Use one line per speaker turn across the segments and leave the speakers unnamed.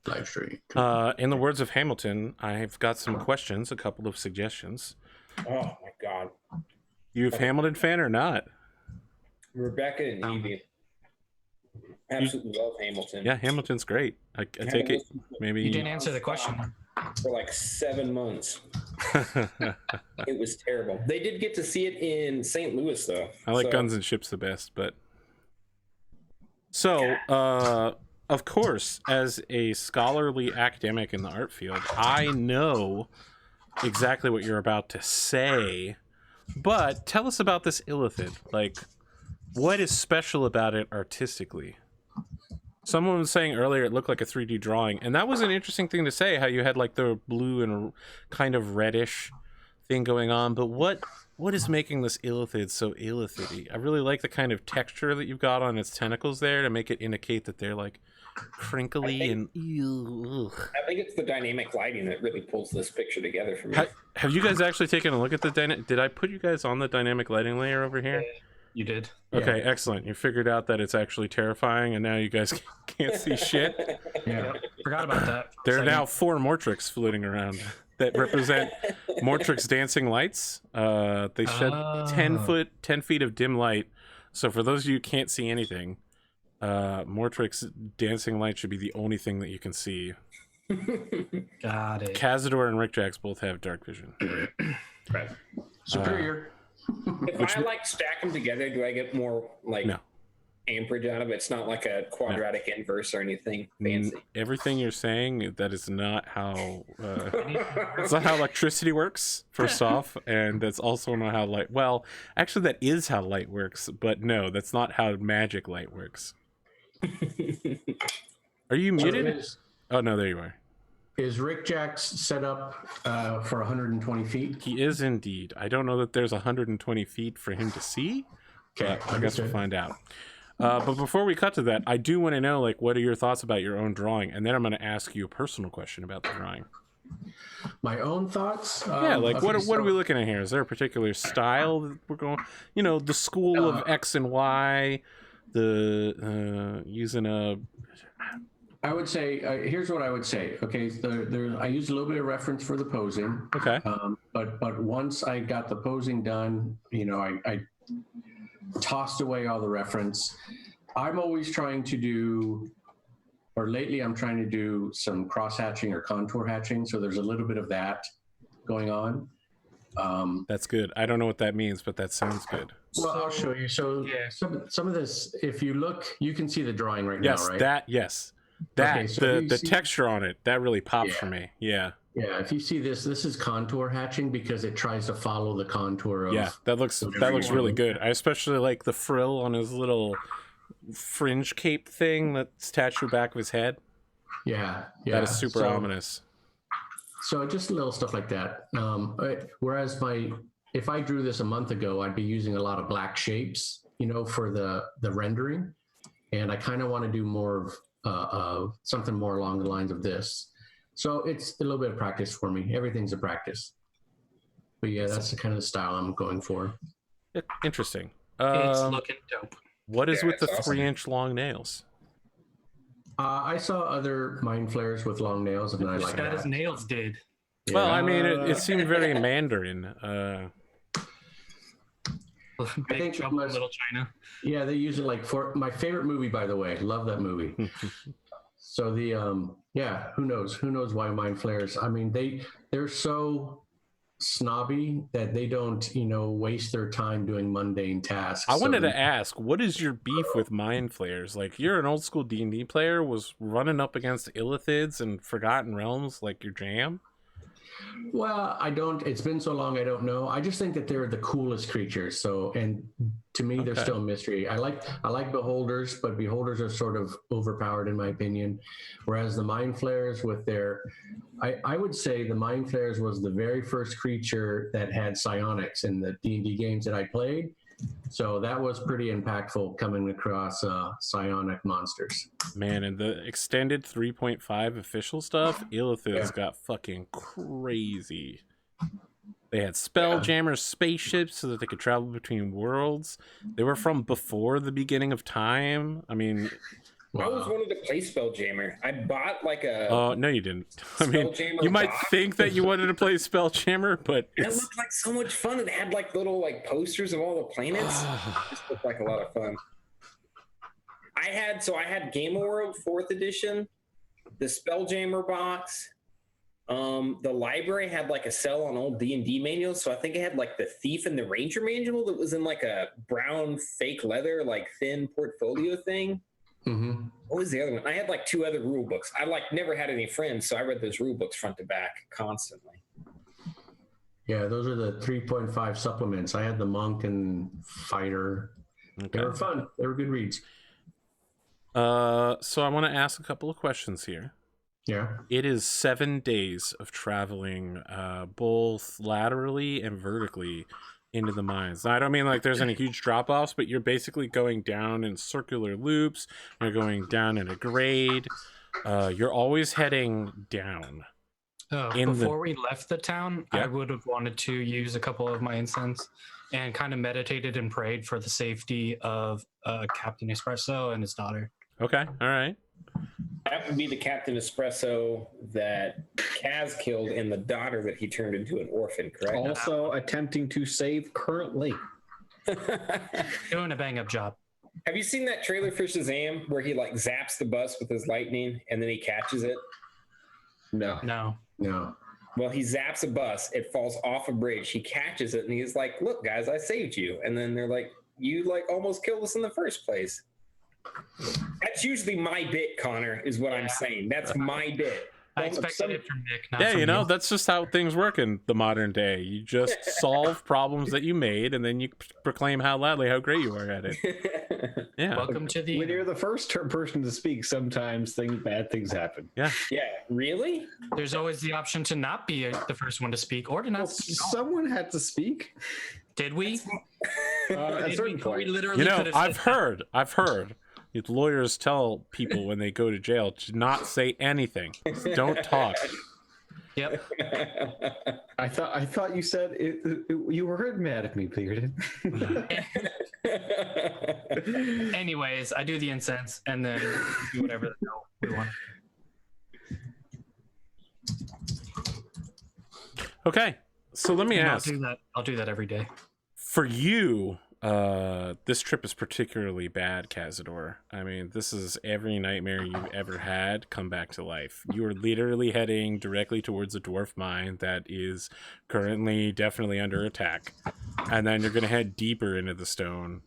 live stream.
In the words of Hamilton, I've got some questions, a couple of suggestions.
Oh my god.
You a Hamilton fan or not?
Rebecca and Evie. Absolutely love Hamilton.
Yeah, Hamilton's great. I take it. Maybe
You didn't answer the question.
For like 7 months. It was terrible. They did get to see it in St. Louis, though.
I like Guns and Ships the best, but so of course, as a scholarly academic in the art field, I know exactly what you're about to say. But tell us about this illithid. Like, what is special about it artistically? Someone was saying earlier it looked like a 3D drawing, and that was an interesting thing to say, how you had like the blue and kind of reddish thing going on. But what is making this illithid so illithidy? I really like the kind of texture that you've got on its tentacles there to make it indicate that they're like crinkly and
I think it's the dynamic lighting that really pulls this picture together for me.
Have you guys actually taken a look at the did I put you guys on the dynamic lighting layer over here?
You did.
Okay, yeah. Excellent. You figured out that it's actually terrifying, and now you guys can't see shit.
Yeah, forgot about that.
There are now 4 Mortricks floating around that represent Mortrick's dancing lights. They shed 10 feet of dim light. So for those of you who can't see anything, Mortrick's dancing light should be the only thing that you can see.
Got it.
Kazador and Rik-Jaxx both have dark vision.
Right. Superior.
If I like stack them together, do I get more like amperage out of it? It's not like a quadratic inverse or anything fancy.
Everything you're saying, that is not how it's not how electricity works, first off, and that's also not how light, well, actually that is how light works, but no, that's not how magic light works. Are you muted? Oh no, there you are.
Is Rik-Jaxx set up for 120 feet?
He is indeed. I don't know that there's 120 feet for him to see, but I guess we'll find out. But before we cut to that, I do want to know, like, what are your thoughts about your own drawing? And then I'm going to ask you a personal question about the drawing.
My own thoughts?
Yeah, like, what are we looking at here? Is there a particular style that we're going, you know, the school of X and Y, the using a...
I would say, here's what I would say. Okay, I used a little bit of reference for the posing.
Okay.
But once I got the posing done, you know, I tossed away all the reference. I'm always trying to do, or lately I'm trying to do some cross hatching or contour hatching. So there's a little bit of that going on.
That's good. I don't know what that means, but that sounds good.
Well, I'll show you. So yeah, some of this, if you look, you can see the drawing right now, right?
Yes. That, okay, so the texture on it, that really pops for me. Yeah.
Yeah, if you see this is contour hatching because it tries to follow the contour of...
Yeah, that looks really good. I especially like the frill on his little fringe cape thing that's attached to the back of his head.
Yeah.
That is super ominous.
So just little stuff like that. Whereas if I drew this a month ago, I'd be using a lot of black shapes, you know, for the rendering. And I kind of want to do more of something more along the lines of this. So it's a little bit of practice for me. Everything's a practice. But yeah, that's the kind of style I'm going for.
Interesting.
It's looking dope.
What is with the 3-inch long nails?
I saw other mind flayers with long nails, and I like that.
His nails did.
Yeah. Well, I mean, it seemed very Mandarin.
Big Trouble in Little China.
Yeah, they use it like for my favorite movie, by the way. Love that movie. So the who knows why mind flayers? I mean, they're so snobby that they don't, you know, waste their time doing mundane tasks.
I wanted to ask, what is your beef with mind flayers? Like, you're an old school D&D player, was running up against illithids and Forgotten Realms like your jam?
Well, it's been so long, I don't know. I just think that they're the coolest creatures. So, and to me, they're still a mystery. I like beholders, but beholders are sort of overpowered in my opinion. Whereas the mind flayers with their, I would say the mind flayers was the very first creature that had psionics in the D&D games that I played. So that was pretty impactful coming across psionic monsters.
Man, and the extended 3.5 official stuff, Illithid's got fucking crazy. They had Spelljammer spaceships so that they could travel between worlds. They were from before the beginning of time. I mean,
I always wanted to play Spelljammer. I bought like a.
Oh no, you didn't. I mean, you might think that you wanted to play Spelljammer, but
it looked like so much fun. It had like little like posters of all the planets. It just looked like a lot of fun. I had Game World 4th edition, the Spelljammer box. The library had like a sell on old D&D manuals, so I think it had like the Thief and the Ranger manual that was in like a brown fake leather, like thin portfolio thing. Mm-hmm. What was the other one? I had like 2 other rule books. I like never had any friends, so I read those rule books front to back constantly.
Yeah, those are the 3.5 supplements. I had the Monk and Fighter. Okay. They were fun. They were good reads.
So I want to ask a couple of questions here.
Yeah.
It is 7 days of traveling both laterally and vertically into the mines. Now, I don't mean like there's any huge drop-offs, but you're basically going down in circular loops. You're going down in a grade. You're always heading down.
Before we left the town, I would have wanted to use a couple of my incense and kind of meditated and prayed for the safety of Captain Espresso and his daughter.
Okay, all right.
That would be the Captain Espresso that Kaz killed and the daughter that he turned into an orphan, correct?
Also attempting to save currently.
Doing a bang-up job.
Have you seen that trailer for Shazam where he like zaps the bus with his lightning and then he catches it?
No.
Well, he zaps a bus. It falls off a bridge. He catches it and he's like, "Look, guys, I saved you." And then they're like, "You like almost killed us in the first place." That's usually my bit, Connor, is what I'm saying. That's my bit.
I expected it from Nick. Not
yeah,
from
you know, that's just how things work in the modern day. You just solve problems that you made, and then you proclaim how loudly how great you are at it. Yeah.
Welcome to the.
When you're the first person to speak, sometimes bad things happen.
Yeah.
Yeah. Really?
There's always the option to not be the first one to speak, or to not.
Someone had to speak.
Did we?
At a certain point.
We literally.
You know, I've heard. Lawyers tell people when they go to jail to not say anything. Don't talk.
Yep.
I thought you said you weren't mad at me, Bearded.
Anyways, I do the incense and then do whatever the hell we want.
Okay, so let me ask.
I'll do that every day.
For you, this trip is particularly bad, Kazador. I mean, this is every nightmare you've ever had come back to life. You are literally heading directly towards a dwarf mine that is currently definitely under attack. And then you're going to head deeper into the stone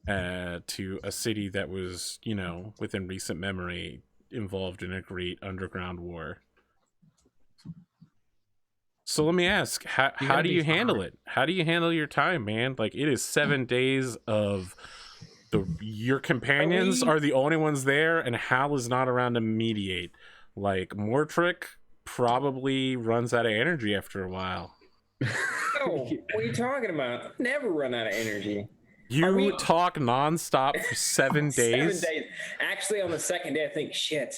to a city that was, you know, within recent memory involved in a great underground war. So let me ask, how do you handle it? How do you handle your time, man? Like, it is 7 days of your companions are the only ones there, and Hal is not around to mediate. Like, Mortrick probably runs out of energy after a while.
Oh, what are you talking about? Never run out of energy.
You talk nonstop for 7 days?
7 days. Actually, on the second day, I think, shit,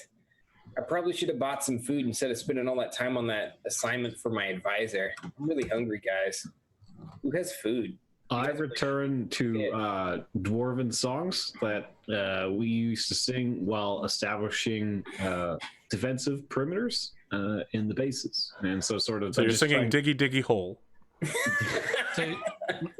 I probably should have bought some food instead of spending all that time on that assignment for my advisor. I'm really hungry, guys. Who has food?
I return to dwarven songs that we used to sing while establishing defensive perimeters in the bases. And so
So you're singing Diggy Diggy Hole.
So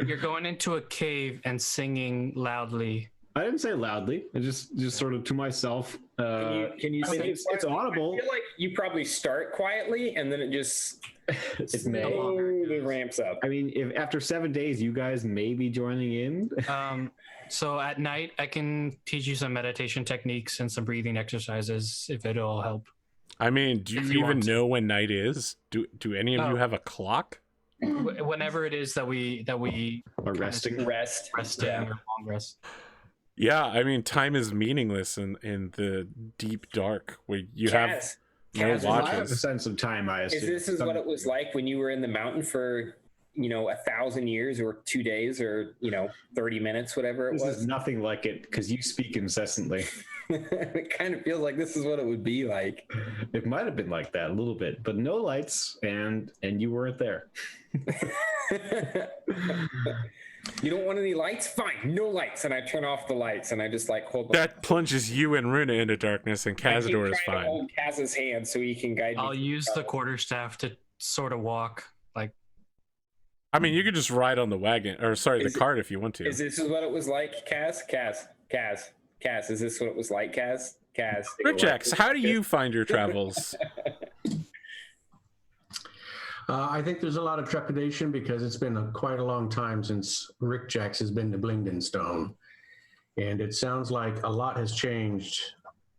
you're going into a cave and singing loudly.
I didn't say loudly. I just sort of to myself.
Can you sing?
It's audible.
I feel like you probably start quietly and then it just slowly ramps up.
I mean, if after 7 days you guys may be joining in.
So at night I can teach you some meditation techniques and some breathing exercises if it'll help.
I mean, do you even know when night is? Do any of you have a clock?
Whenever it is that we
are resting
or long rest.
Yeah, I mean, time is meaningless in the deep dark where you have no watches.
I have a sense of time, I assume.
This is what it was like when you were in the mountain for, 1,000 years or 2 days or, 30 minutes, whatever it was.
This is nothing like it because you speak incessantly.
It kind of feels like this is what it would be like.
It might have been like that a little bit, but no lights and you weren't there.
You don't want any lights? Fine, no lights. And I turn off the lights and I just like hold.
That plunges you and Runa into darkness, and Kazador is fine.
To hold Kaz's hand so he can guide me.
I'll use the quarterstaff to sort of walk. Like,
I mean, you could just ride on the wagon, or sorry, the cart if you want to.
Is this what it was like, Kaz? Kaz, is this what it was like, Kaz?
Rik-Jaxx, how do you find your travels?
I think there's a lot of trepidation because it's been quite a long time since Rik-Jaxx has been to Blingdenstone. And it sounds like a lot has changed.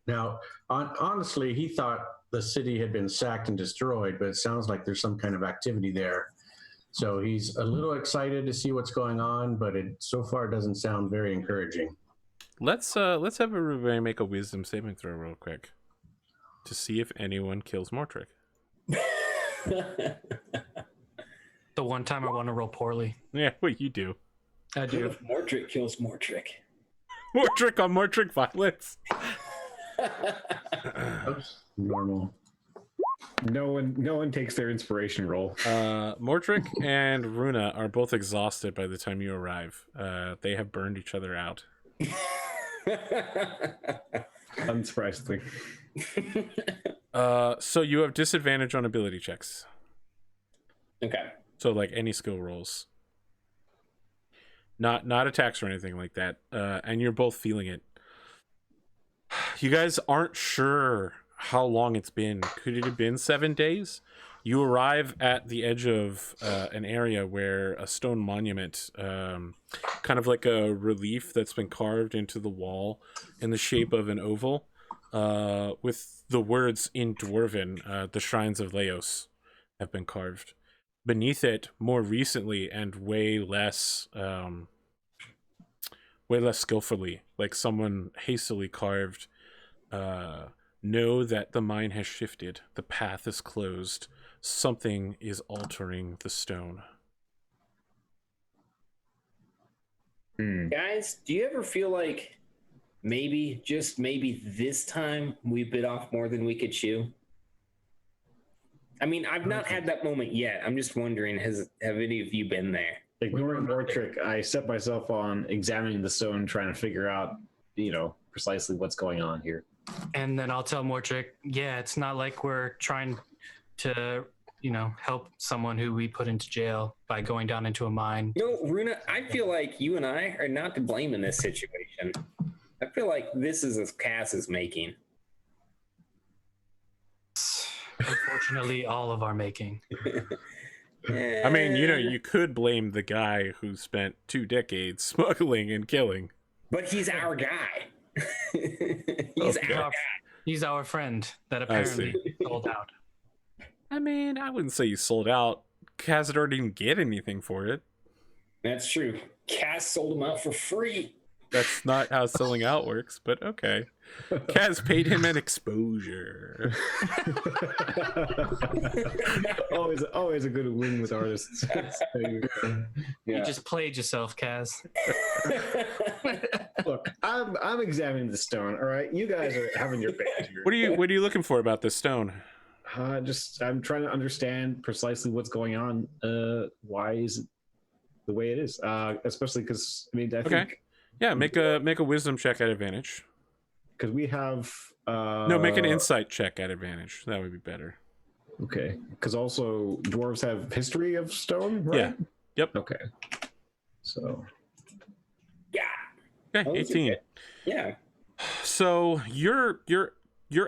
Now, honestly, he thought the city had been sacked and destroyed, but it sounds like there's some kind of activity there. So he's a little excited to see what's going on, but it so far doesn't sound very encouraging.
Let's have everybody make a wisdom saving throw real quick to see if anyone kills Mortrick.
the one time I want to roll poorly.
Yeah, well, you do.
I do.
If Mortrick kills Mortrick.
Mortrick on Mortrick violence.
Oops, normal.
No one takes their inspiration roll.
Mortrick and Runa are both exhausted by the time you arrive. They have burned each other out.
Unsurprisingly.
So you have disadvantage on ability checks.
Okay.
So like any skill rolls. Not attacks or anything like that. And you're both feeling it. You guys aren't sure how long it's been. Could it have been 7 days? You arrive at the edge of an area where a stone monument, kind of like a relief that's been carved into the wall in the shape of an oval, with the words in Dwarven, the Shrines of Laos have been carved. Beneath it, more recently and way less skillfully, like someone hastily carved, know that the mine has shifted, the path is closed, something is altering the stone.
Guys, do you ever feel like maybe, just maybe this time we bit off more than we could chew? I mean, I've not had that moment yet. I'm just wondering, have any of you been there?
Ignoring Mortrick, I set myself on examining the stone, trying to figure out, precisely what's going on here.
And then I'll tell Mortrick, yeah, it's not like we're trying to, help someone who we put into jail by going down into a mine.
Runa, I feel like you and I are not to blame in this situation. I feel like this is as Cass is making.
Unfortunately, all of our making.
I mean, you could blame the guy who spent 2 decades smuggling and killing.
But he's our guy.
He's our friend that apparently sold out.
I mean, I wouldn't say you sold out. Kazador didn't get anything for it.
That's true. Cass sold him out for free.
That's not how selling out works, but okay. Kaz paid him an exposure.
always a good win with artists.
You just played yourself, Kaz.
Look, I'm examining the stone. All right, you guys are having your band here.
What are you looking for about this stone?
I'm trying to understand precisely what's going on. Why is it the way it is? Especially because I think.
Yeah, make a wisdom check at advantage.
Because we have
no, make an insight check at advantage. That would be better.
Okay. Because also dwarves have history of stone, right?
Yeah. Yep.
Okay. So.
Yeah.
Okay, 18.
Yeah.
So you're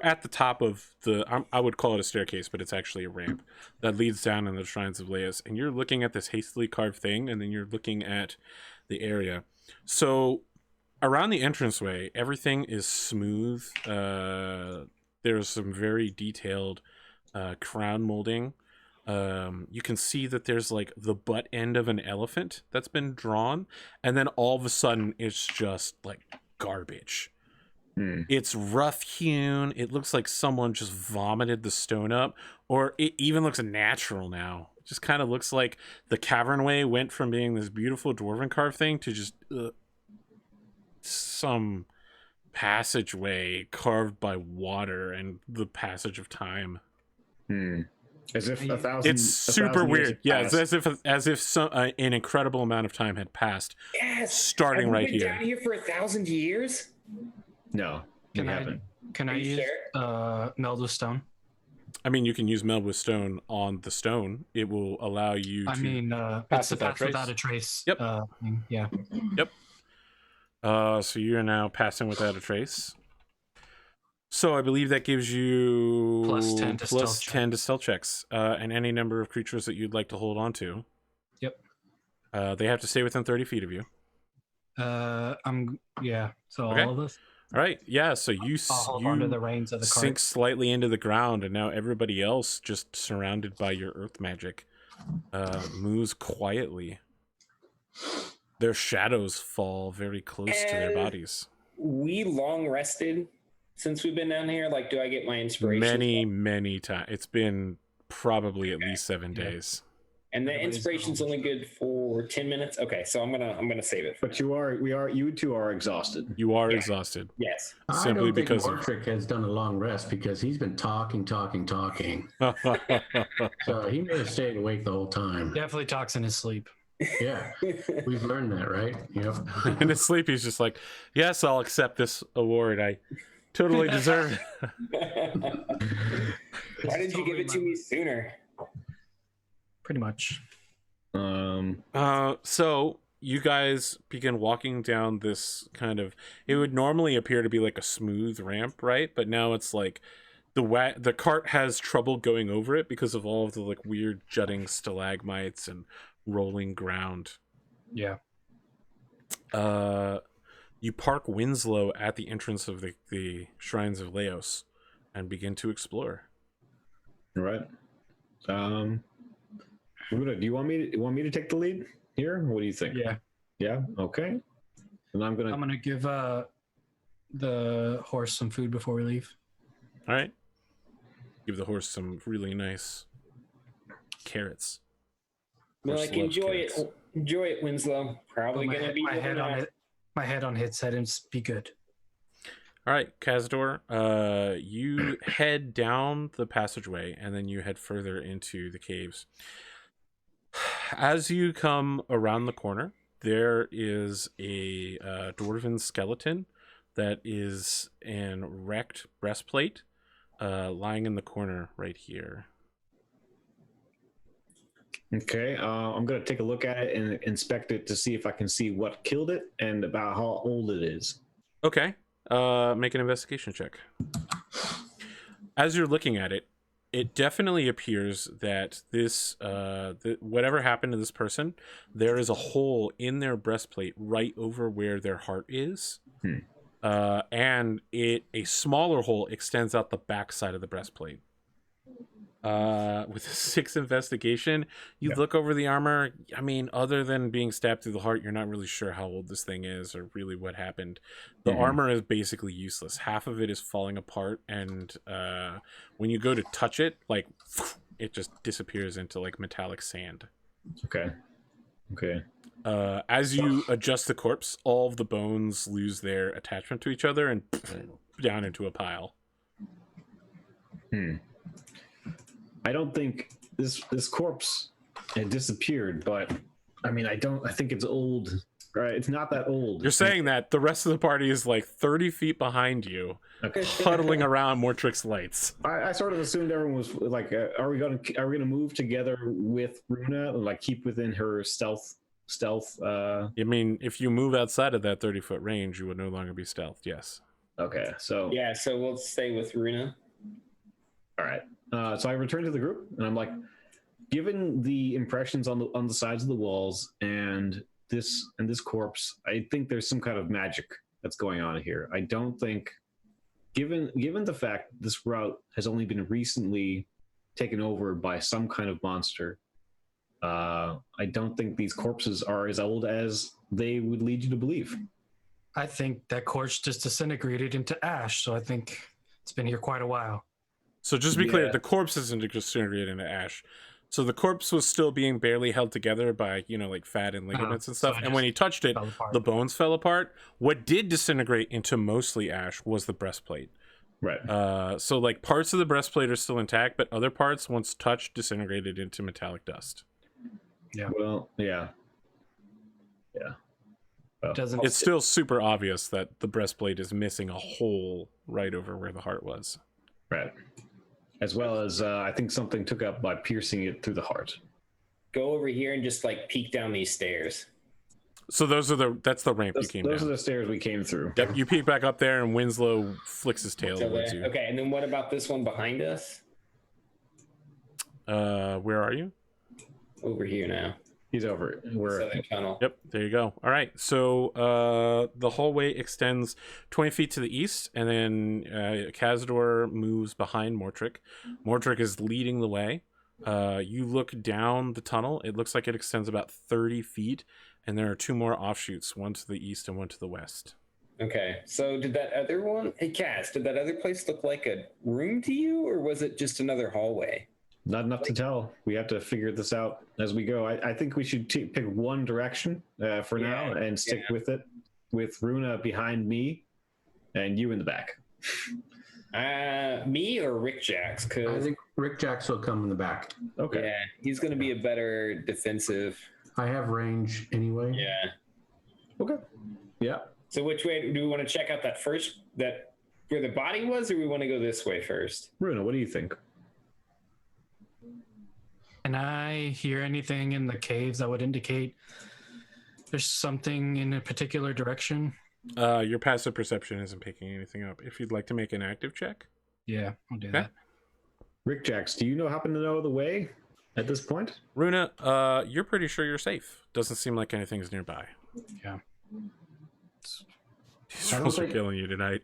at the top of the I would call it a staircase, but it's actually a ramp that leads down in the Shrines of Laos, and you're looking at this hastily carved thing, and then you're looking at the area. So around the entranceway, everything is smooth. There's some very detailed crown molding. You can see that there's like the butt end of an elephant that's been drawn, and then all of a sudden it's just like garbage. It's rough hewn. It looks like someone just vomited the stone up, or it even looks natural now. It just kind of looks like the cavernway went from being this beautiful dwarven carved thing to just some passageway carved by water and the passage of time.
As if a thousand.
It's super weird. Yeah, it's as if an incredible amount of time had passed.
Yes.
Starting right
been
here.
Down here for 1,000 years.
No,
Can
we
I
haven't.
can I use meld with stone?
I mean, you can use meld with stone on the stone. It will allow you to.
I mean,
pass
it's the
without
pass
trace.
without a trace.
Yep.
Yeah.
Yep. So you're now passing without a trace. So I believe that gives you
Plus 10 to
plus
stealth
10 to stealth checks, and any number of creatures that you'd like to hold on to.
Yep.
They have to stay within 30 feet of you.
So
Okay.
all of us.
All right. Yeah. So you
I'll hold onto the reins of the
sink
cart.
slightly into the ground, and now everybody else, just surrounded by your earth magic, moves quietly. Their shadows fall very close to their bodies.
We long rested since we've been down here. Like, do I get my inspiration?
Many times. It's been probably at least 7 days.
And the inspiration's only good for 10 minutes. Okay, so I'm gonna save it.
But you two are exhausted.
You are exhausted.
Yes.
I don't think Mortrick has done a long rest because he's been talking. So he may have stayed awake the whole time.
Definitely talks in his sleep.
Yeah, we've learned that, right? Yep.
In his sleep, he's just like, "Yes, I'll accept this award. I totally deserve it."
Why did you give it to me sooner?
Pretty much.
So you guys begin walking down this kind of. It would normally appear to be like a smooth ramp, right? But now it's like the cart has trouble going over it because of all of the like weird jutting stalagmites and rolling ground.
Yeah.
You park Winslow at the entrance of the Shrines of Laos and begin to explore.
All right. Do you want me to take the lead here? What do you think?
Yeah.
Yeah. Okay. And I'm gonna
give the horse some food before we leave.
All right. Give the horse some really nice carrots.
Like, enjoy it, Winslow. Probably gonna be
my head on his head and be good.
All right, Kazador, you head down the passageway and then you head further into the caves. As you come around the corner, there is a dwarven skeleton that is in wrecked breastplate, lying in the corner right here.
Okay, I'm gonna take a look at it and inspect it to see if I can see what killed it and about how old it is.
Okay, make an investigation check. As you're looking at it, it definitely appears that this, whatever happened to this person, there is a hole in their breastplate right over where their heart is. And a smaller hole extends out the back side of the breastplate. With a 6 investigation, you look over the armor. I mean, other than being stabbed through the heart, you're not really sure how old this thing is or really what happened. The armor is basically useless. Half of it is falling apart, and when you go to touch it, like, it just disappears into like metallic sand.
Okay.
As you adjust the corpse, all of the bones lose their attachment to each other and down into a pile.
I don't think this corpse had disappeared, but I mean, I think it's old. Right? It's not that old.
You're saying that the rest of the party is like 30 feet behind you, huddling around Mortrick's lights.
I sort of assumed everyone was like, are we gonna move together with Runa and like keep within her stealth?
I mean, if you move outside of that 30-foot range, you would no longer be stealthed. Yes.
Okay. So
yeah. So we'll stay with Runa.
All right. So I return to the group, and I'm like, given the impressions on the sides of the walls and this corpse, I think there's some kind of magic that's going on here. I don't think, given the fact this route has only been recently taken over by some kind of monster, I don't think these corpses are as old as they would lead you to believe.
I think that corpse just disintegrated into ash, so I think it's been here quite a while.
So just to be clear, the corpse isn't disintegrated into ash. So the corpse was still being barely held together by, like fat and ligaments and stuff. And when he touched it, the bones fell apart. What did disintegrate into mostly ash was the breastplate.
Right.
So like parts of the breastplate are still intact, but other parts, once touched, disintegrated into metallic dust.
Yeah.
Well, yeah. Well,
Doesn't
It's still super obvious that the breastplate is missing a hole right over where the heart was.
right. As well as I think something took up by piercing it through the heart.
Go over here and just like peek down these stairs.
So that's the ramp you came
Those
down.
are the stairs we came through.
Yep, you peek back up there, and Winslow flicks his tail
So
towards
there.
you.
Okay, and then what about this one behind us?
Where are you?
Over here now.
He's over. We're
Southern tunnel.
Yep, there you go. All right, so the hallway extends 20 feet to the east, and then Kazador moves behind Mortrick. Mortrick is leading the way. You look down the tunnel. It looks like it extends about 30 feet, and there are two more offshoots, one to the east and one to the west.
Okay, so did that other one, hey Kaz, did that other place look like a room to you, or was it just another hallway?
not enough to tell. We have to figure this out as we go. I think we should pick one direction for now and stick with it, with Runa behind me and you in the back.
Me or Rik-Jaxx?
I
Because
think Rik-Jaxx will come in the back.
Okay.
yeah, he's going to be a better defensive.
I have range anyway.
Yeah.
Okay. Yeah.
So which way do we want to check out that first, that where the body was, or we want to go this way first?
Runa, what do you think?
Can I hear anything in the caves that would indicate there's something in a particular direction?
Your passive perception isn't picking anything up. If you'd like to make an active check.
Yeah, I'll do
Okay.
that.
Rik-Jaxx, do you happen to know the way at this point?
Runa, you're pretty sure you're safe. Doesn't seem like anything's nearby.
Yeah.
These
I don't
rolls are
think-
killing you tonight.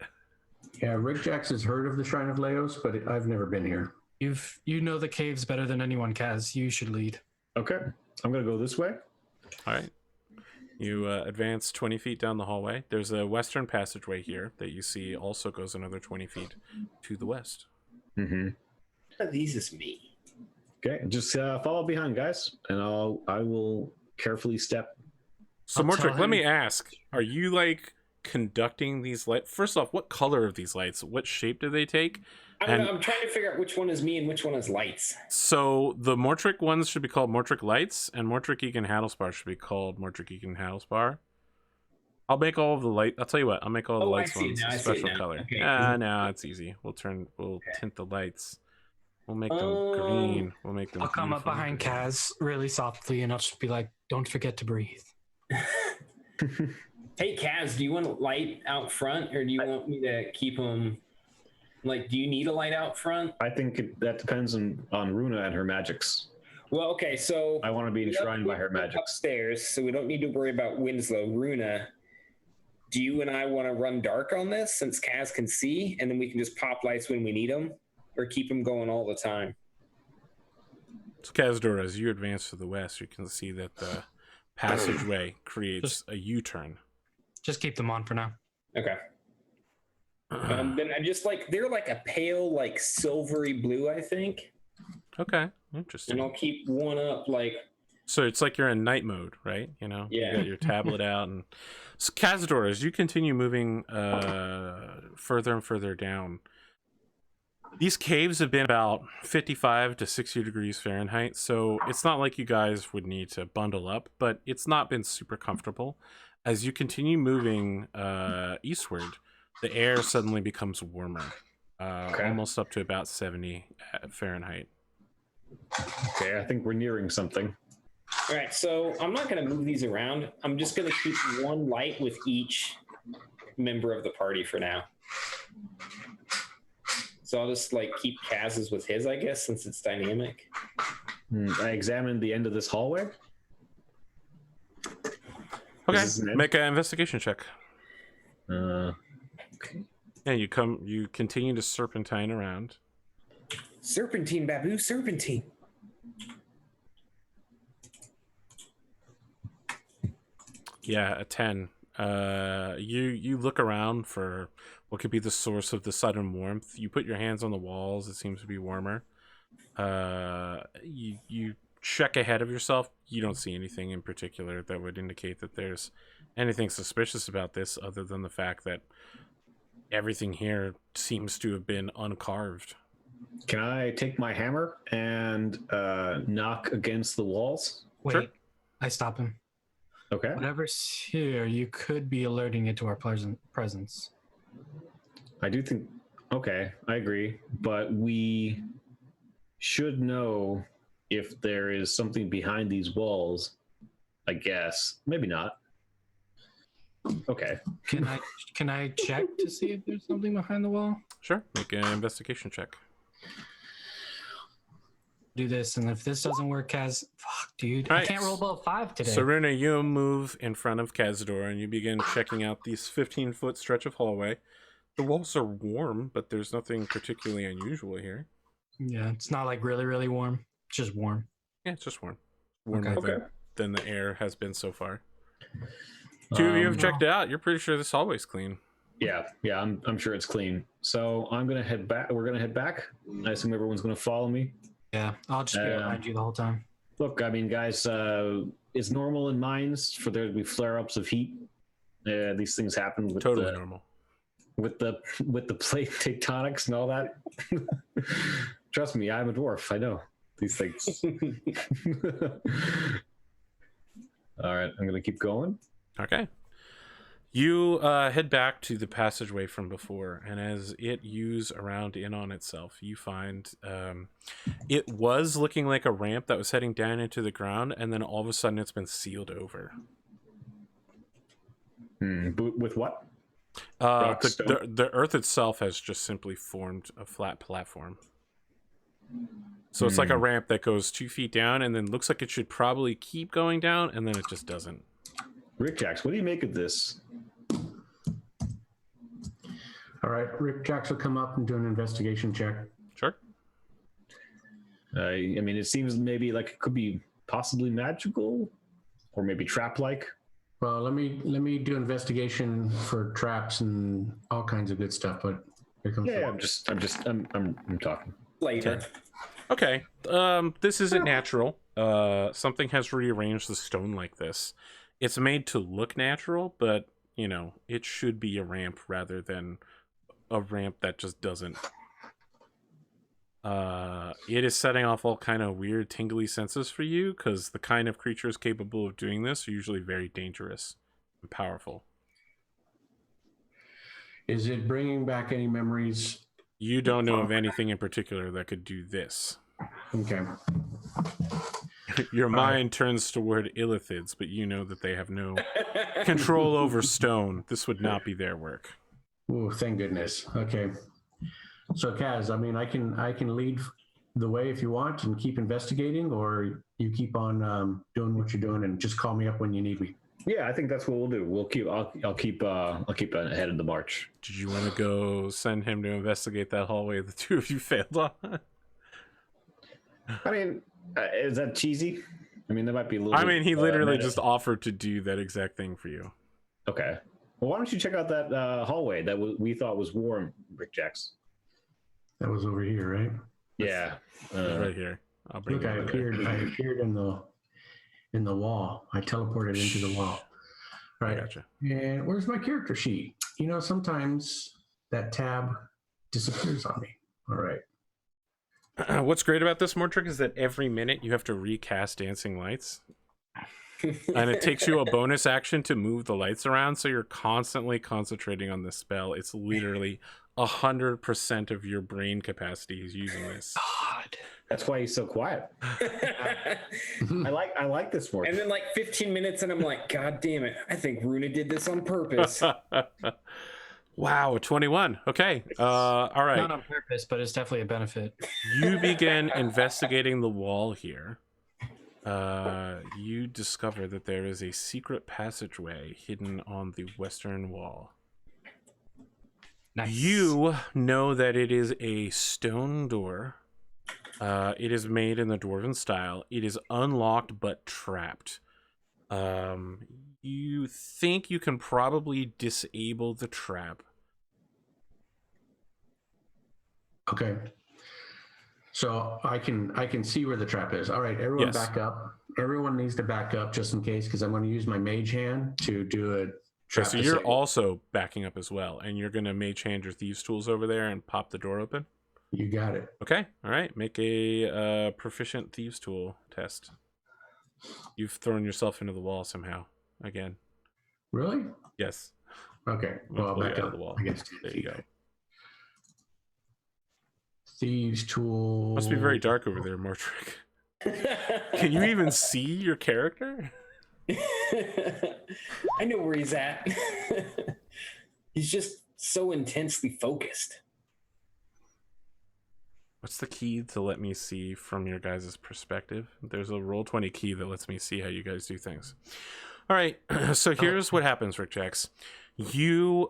Yeah, Rik-Jaxx has heard of the Shrine of Laos, but I've never been here.
You know the caves better than anyone, Kaz. You should lead.
Okay. I'm going to go this way.
All right. You advance 20 feet down the hallway. There's a western passageway here that you see also goes another 20 feet to the west.
Mm-hmm.
These is me.
Okay. Just follow behind, guys, and I will carefully step.
So,
I'll tell
Mortrick, let
him-
me ask, are you like conducting these lights? First off, what color are these lights? What shape do they take?
I don't
And-
know. I'm trying to figure out which one is me and which one is lights.
So the Mortrick ones should be called Mortrick Lights, and Mortrick Egan Hattlespar should be called Mortrick Egan Hattlespar. I'll make all of the light. I'll tell you what. I'll make all the
Oh, I
lights
see it
ones
now,
a
I see it
special
now.
color.
Okay.
No, it's easy. We'll tint the lights. We'll make them
Um,
green. We'll make them.
I'll come up
beautiful
behind
green.
Kaz really softly and I'll just be like, don't forget to breathe.
Hey, Kaz, do you want a light out front, or do you want me to keep them? Like, do you need a light out front?
I think that depends on Runa and her magics.
Well, okay, so
I want to be enshrined by her magics.
upstairs, so we don't need to worry about Winslow. Runa, do you and I want to run dark on this since Kaz can see, and then we can just pop lights when we need them, or keep them going all the time?
So Kazador, as you advance to the west, you can see that the passageway creates a U-turn.
Just keep them on for now.
Okay. Then I just like, they're like a pale, like silvery blue, I think.
Okay, interesting.
And I'll keep one up like,
So it's like you're in night mode, right? You know,
Yeah.
You got your tablet out, and so Kazador, as you continue moving further and further down, these caves have been about 55 to 60 degrees Fahrenheit, so it's not like you guys would need to bundle up, but it's not been super comfortable. As you continue moving eastward, the air suddenly becomes warmer, almost up to about 70 Fahrenheit.
Okay, I think we're nearing something.
all right, so I'm not going to move these around. I'm just going to keep one light with each member of the party for now. So I'll just like keep Kaz's with his, I guess, since it's dynamic.
I examined the end of this hallway.
Okay,
Is this an end?
make an investigation check.
Okay.
Yeah, you continue to serpentine around.
Serpentine, Babu, serpentine.
Yeah, a 10. You look around for what could be the source of the sudden warmth. You put your hands on the walls, it seems to be warmer. You check ahead of yourself. You don't see anything in particular that would indicate that there's anything suspicious about this, other than the fact that everything here seems to have been uncarved.
Can I take my hammer and knock against the walls?
Wait,
Sure.
I stop him.
Okay.
Whatever's here, you could be alerting it to our presence.
I do think. Okay, I agree, but we should know if there is something behind these walls. I guess maybe not. Okay.
Can I check to see if there's something behind the wall?
Sure. Make an investigation check.
Do this, and if this doesn't work, Kaz, fuck, dude,
All
I
right.
can't roll above 5 today.
So, Runa, you move in front of Kazador and you begin checking out this 15-foot stretch of hallway. The walls are warm, but there's nothing particularly unusual here.
Yeah, it's not like really, really warm. It's just warm.
Yeah, it's just warm. Warmer
Okay.
than the air has been so far. Two of you have checked it out. You're pretty sure this hallway's clean.
Yeah, I'm sure it's clean. So I'm gonna head back. We're gonna head back. I assume everyone's gonna follow me.
Yeah, I'll just be behind you the whole time.
Look, I mean, guys, it's normal in mines for there to be flare-ups of heat. These things happen with
Totally normal.
with the plate tectonics and all that. Trust me, I'm a dwarf. I know these things. All right, I'm gonna keep going.
Okay. You head back to the passageway from before, and as it hews around in on itself, you find it was looking like a ramp that was heading down into the ground, and then all of a sudden it's been sealed over.
With what?
The earth itself has just simply formed a flat platform. So it's like a ramp that goes 2 feet down, and then looks like it should probably keep going down, and then it just doesn't.
Rik-Jaxx, what do you make of this?
All right, Rik-Jaxx will come up and do an investigation check.
Sure.
I mean, it seems maybe like it could be possibly magical, or maybe trap-like.
Well, let me do investigation for traps and all kinds of good stuff. But here comes.
Yeah, I'm talking.
Later.
Okay. This isn't natural. Something has rearranged the stone like this. It's made to look natural, but you know, it should be a ramp rather than a ramp that just doesn't. It is setting off all kind of weird tingly senses for you, because the kind of creatures capable of doing this are usually very dangerous and powerful.
Is it bringing back any memories?
You don't know of anything in particular that could do this.
Okay.
Your mind turns toward illithids, but you know that they have no control over stone. This would not be their work.
Oh, thank goodness. Okay. So, Kaz, I mean, I can lead the way if you want and keep investigating, or you keep on doing what you're doing and just call me up when you need me.
Yeah, I think that's what we'll do. I'll keep ahead of the march.
Did you want to go send him to investigate that hallway the two of you failed on?
I mean, is that cheesy? I mean, that might be a little.
I mean, he literally
meta.
just offered to do that exact thing for you.
Okay. Well, why don't you check out that hallway that we thought was warm, Rik-Jaxx?
That was over here, right?
Yeah.
Right here. I'll bring
Look, I appeared in the wall. I teleported into the wall.
I
Right.
gotcha.
And where's my character sheet? You know, sometimes that tab disappears on me. All right.
What's great about this, Mortrick, is that every minute you have to recast Dancing Lights. And it takes you a bonus action to move the lights around, so you're constantly concentrating on this spell. It's literally 100% of your brain capacity is using this.
God.
That's why he's so quiet. I like this work.
And then like 15 minutes and I'm like, God damn it. I think Runa did this on purpose.
Wow, 21. Okay. All right.
Not on purpose, but it's definitely a benefit.
You begin investigating the wall here. You discover that there is a secret passageway hidden on the western wall.
Nice.
You know that it is a stone door. It is made in the dwarven style. It is unlocked but trapped. You think you can probably disable the trap.
Okay. So I can see where the trap is. All right, everyone
Yes.
back up. Everyone needs to back up just in case, because I'm going to use my mage hand to do trap
So you're
disabled.
also backing up as well, and you're going to mage hand your thieves tools over there and pop the door open.
You got it.
Okay, all right. Make a proficient thieves tool test. You've thrown yourself into the wall somehow again.
Really?
Yes.
Okay.
I'm gonna
Well,
pull you
back
out
up.
of the wall.
I guess
There you go.
Thieves tool.
Must be very dark over there, Mortrick. Can you even see your character?
I know where he's at. He's just so intensely focused.
What's the key to let me see from your guys' perspective? There's a Roll20 key that lets me see how you guys do things. All right, so here's what happens, Rik-Jaxx. You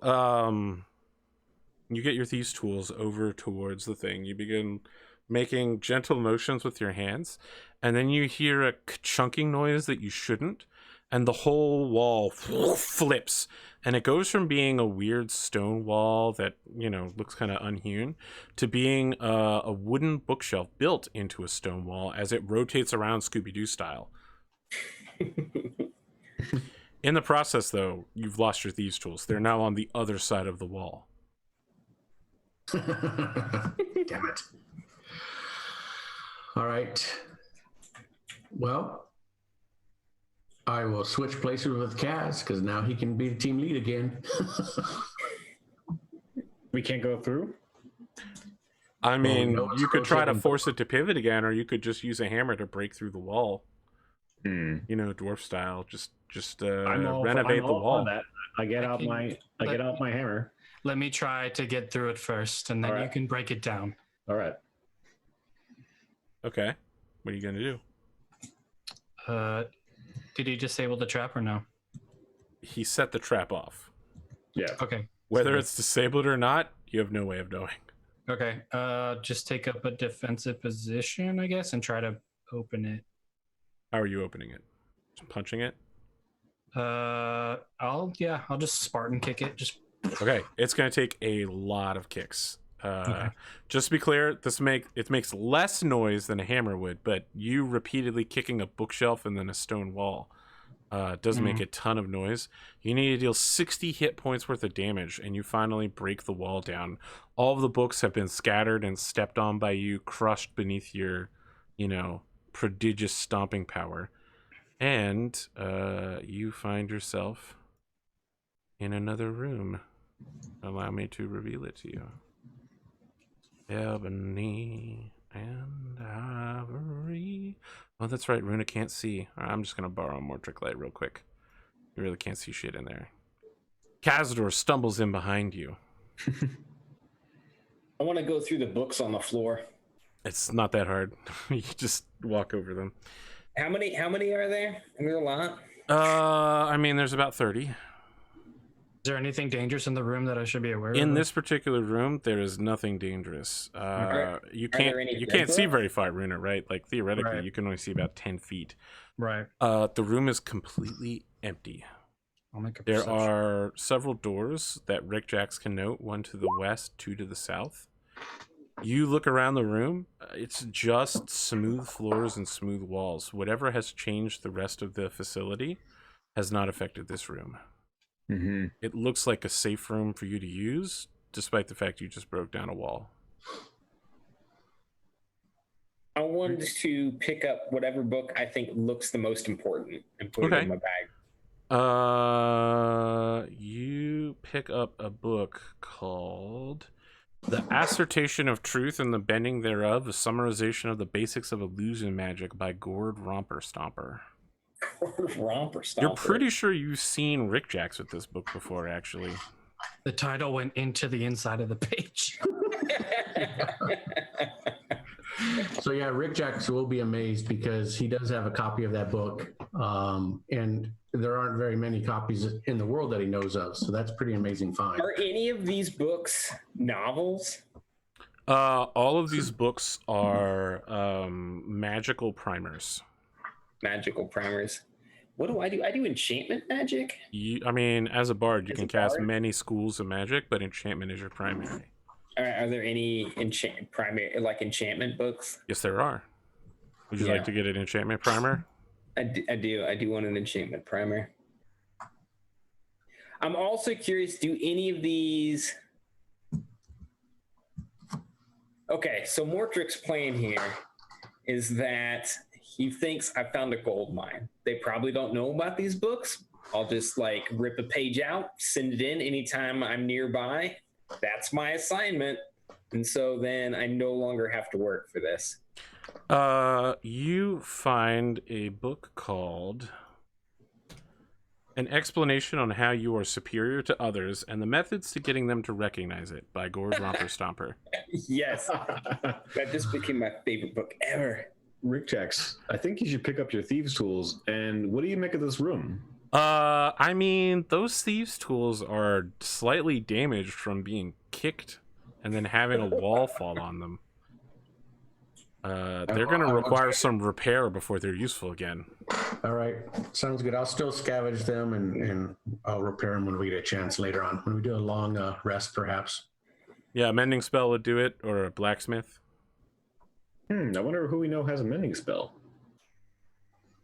get your thieves tools over towards the thing. You begin making gentle motions with your hands, and then you hear a chunking noise that you shouldn't, and the whole wall flips, and it goes from being a weird stone wall that, you know, looks kind of unhewn to being a wooden bookshelf built into a stone wall as it rotates around Scooby-Doo style. In the process, though, you've lost your thieves tools. They're now on the other side of the wall.
Damn it. All right. Well, I will switch places with Kaz because now he can be the team lead again.
We can't go through.
I mean,
no, it's
you could try to
rotating.
force it to pivot again, or you could just use a hammer to break through the wall.
Hmm.
You know, dwarf style. Just
I'm all
renovate the
on
wall.
that. I get out my hammer.
Let me try to get through it first, and then
All
you
right.
can break it down.
All right.
Okay. What are you gonna do?
Did he disable the trap or no?
He set the trap off.
Yeah.
Okay.
Whether
So-
it's disabled or not, you have no way of knowing.
Okay. Just take up a defensive position, I guess, and try to open it.
How are you opening it? Just punching it?
I'll just Spartan kick it. Just
Okay, it's going to take a lot of kicks.
Okay.
Just to be clear, it makes less noise than a hammer would, but you repeatedly kicking a bookshelf and then a stone wall doesn't make a ton of noise. You need to deal 60 hit points worth of damage, and you finally break the wall down. All of the books have been scattered and stepped on by you, crushed beneath your, prodigious stomping power. And you find yourself in another room. Allow me to reveal it to you. Ebony and ivory. Oh, that's right. Runa can't see. I'm just going to borrow a Mortrick light real quick. You really can't see shit in there. Kazador stumbles in behind you.
I want to go through the books on the floor.
It's not that hard. You just walk over them.
How many are there? Are there a lot?
I mean, there's about 30.
Is there anything dangerous in the room that I should be aware of?
In this particular room, there is nothing dangerous. You
there any
can't see
dead
very far, Runa, right? Like, theoretically,
Right.
you can only see about 10 feet.
Right.
The room is completely empty.
I'll make a
There
perception.
are several doors that Rik-Jaxx can note, one to the west, two to the south. You look around the room, it's just smooth floors and smooth walls. Whatever has changed the rest of the facility has not affected this room.
Mm-hmm.
It looks like a safe room for you to use, despite the fact you just broke down a wall.
I wanted to pick up whatever book I think looks the most important and put it
Okay.
in my bag.
You pick up a book called The Assertion of Truth and the Bending Thereof, a summarization of the basics of illusion magic by Gord Romper Stomper.
Romper Stomper.
You're pretty sure you've seen Rik-Jaxx with this book before, actually.
The title went into the inside of the page.
So yeah, Rik-Jaxx will be amazed because he does have a copy of that book, and there aren't very many copies in the world that he knows of. So that's a pretty amazing find.
Are any of these books novels?
All of these books are magical primers.
Magical primers. What do? I do enchantment magic.
I mean, as a bard, you
As
can
a
cast
bard?
many schools of magic, but enchantment is your primary.
Are there any enchantment books?
Yes, there are. Would you
Yeah.
like to get an enchantment primer?
I do want an enchantment primer. I'm also curious, do any of these... Okay, so Mortrick's plan here is that he thinks I found a gold mine. They probably don't know about these books. I'll just like rip a page out, send it in anytime I'm nearby. That's my assignment. And so then I no longer have to work for this.
You find a book called An Explanation on How You Are Superior to Others and the Methods to Getting Them to Recognize It by Gord Romper Stomper.
Yes. That just became my favorite book ever.
Rik-Jaxx, I think you should pick up your thieves' tools. And what do you make of this room?
I mean, those thieves' tools are slightly damaged from being kicked and then having a wall fall on them. They're going to require some repair before they're useful again.
All right, sounds good. I'll still scavenge them and I'll repair them when we get a chance later on. When we do a long rest, perhaps.
Yeah, a mending spell would do it, or a blacksmith.
I wonder who we know has a mending spell.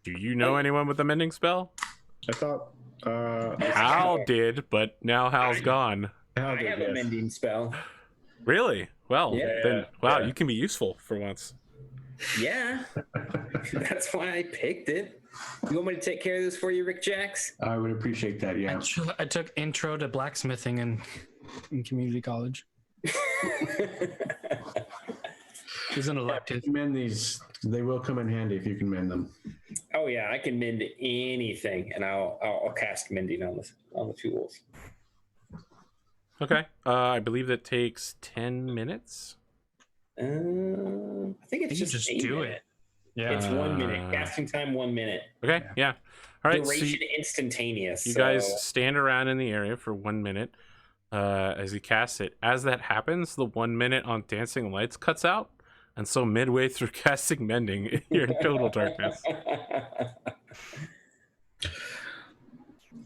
Do you know anyone with a mending spell?
I thought
Hal did, but now Hal's gone.
I have a mending spell.
Really? Well,
Yeah.
then, wow, you can be useful for once.
Yeah. That's why I picked it. You want me to take care of this for you, Rik-Jaxx?
I would appreciate that, yeah.
I took intro to blacksmithing in community college. It's an elective.
Mend these. They will come in handy if you can mend them.
Oh yeah, I can mend anything, and I'll cast mending on the tools.
Okay. I believe that takes 10 minutes.
I think it's just
do it. Yeah,
it's 1 minute. Casting time 1 minute.
Okay. Yeah. All right.
Duration instantaneous.
You guys stand around in the area for 1 minute as he casts it. As that happens, the 1 minute on dancing lights cuts out. And so midway through casting mending, you're in total darkness.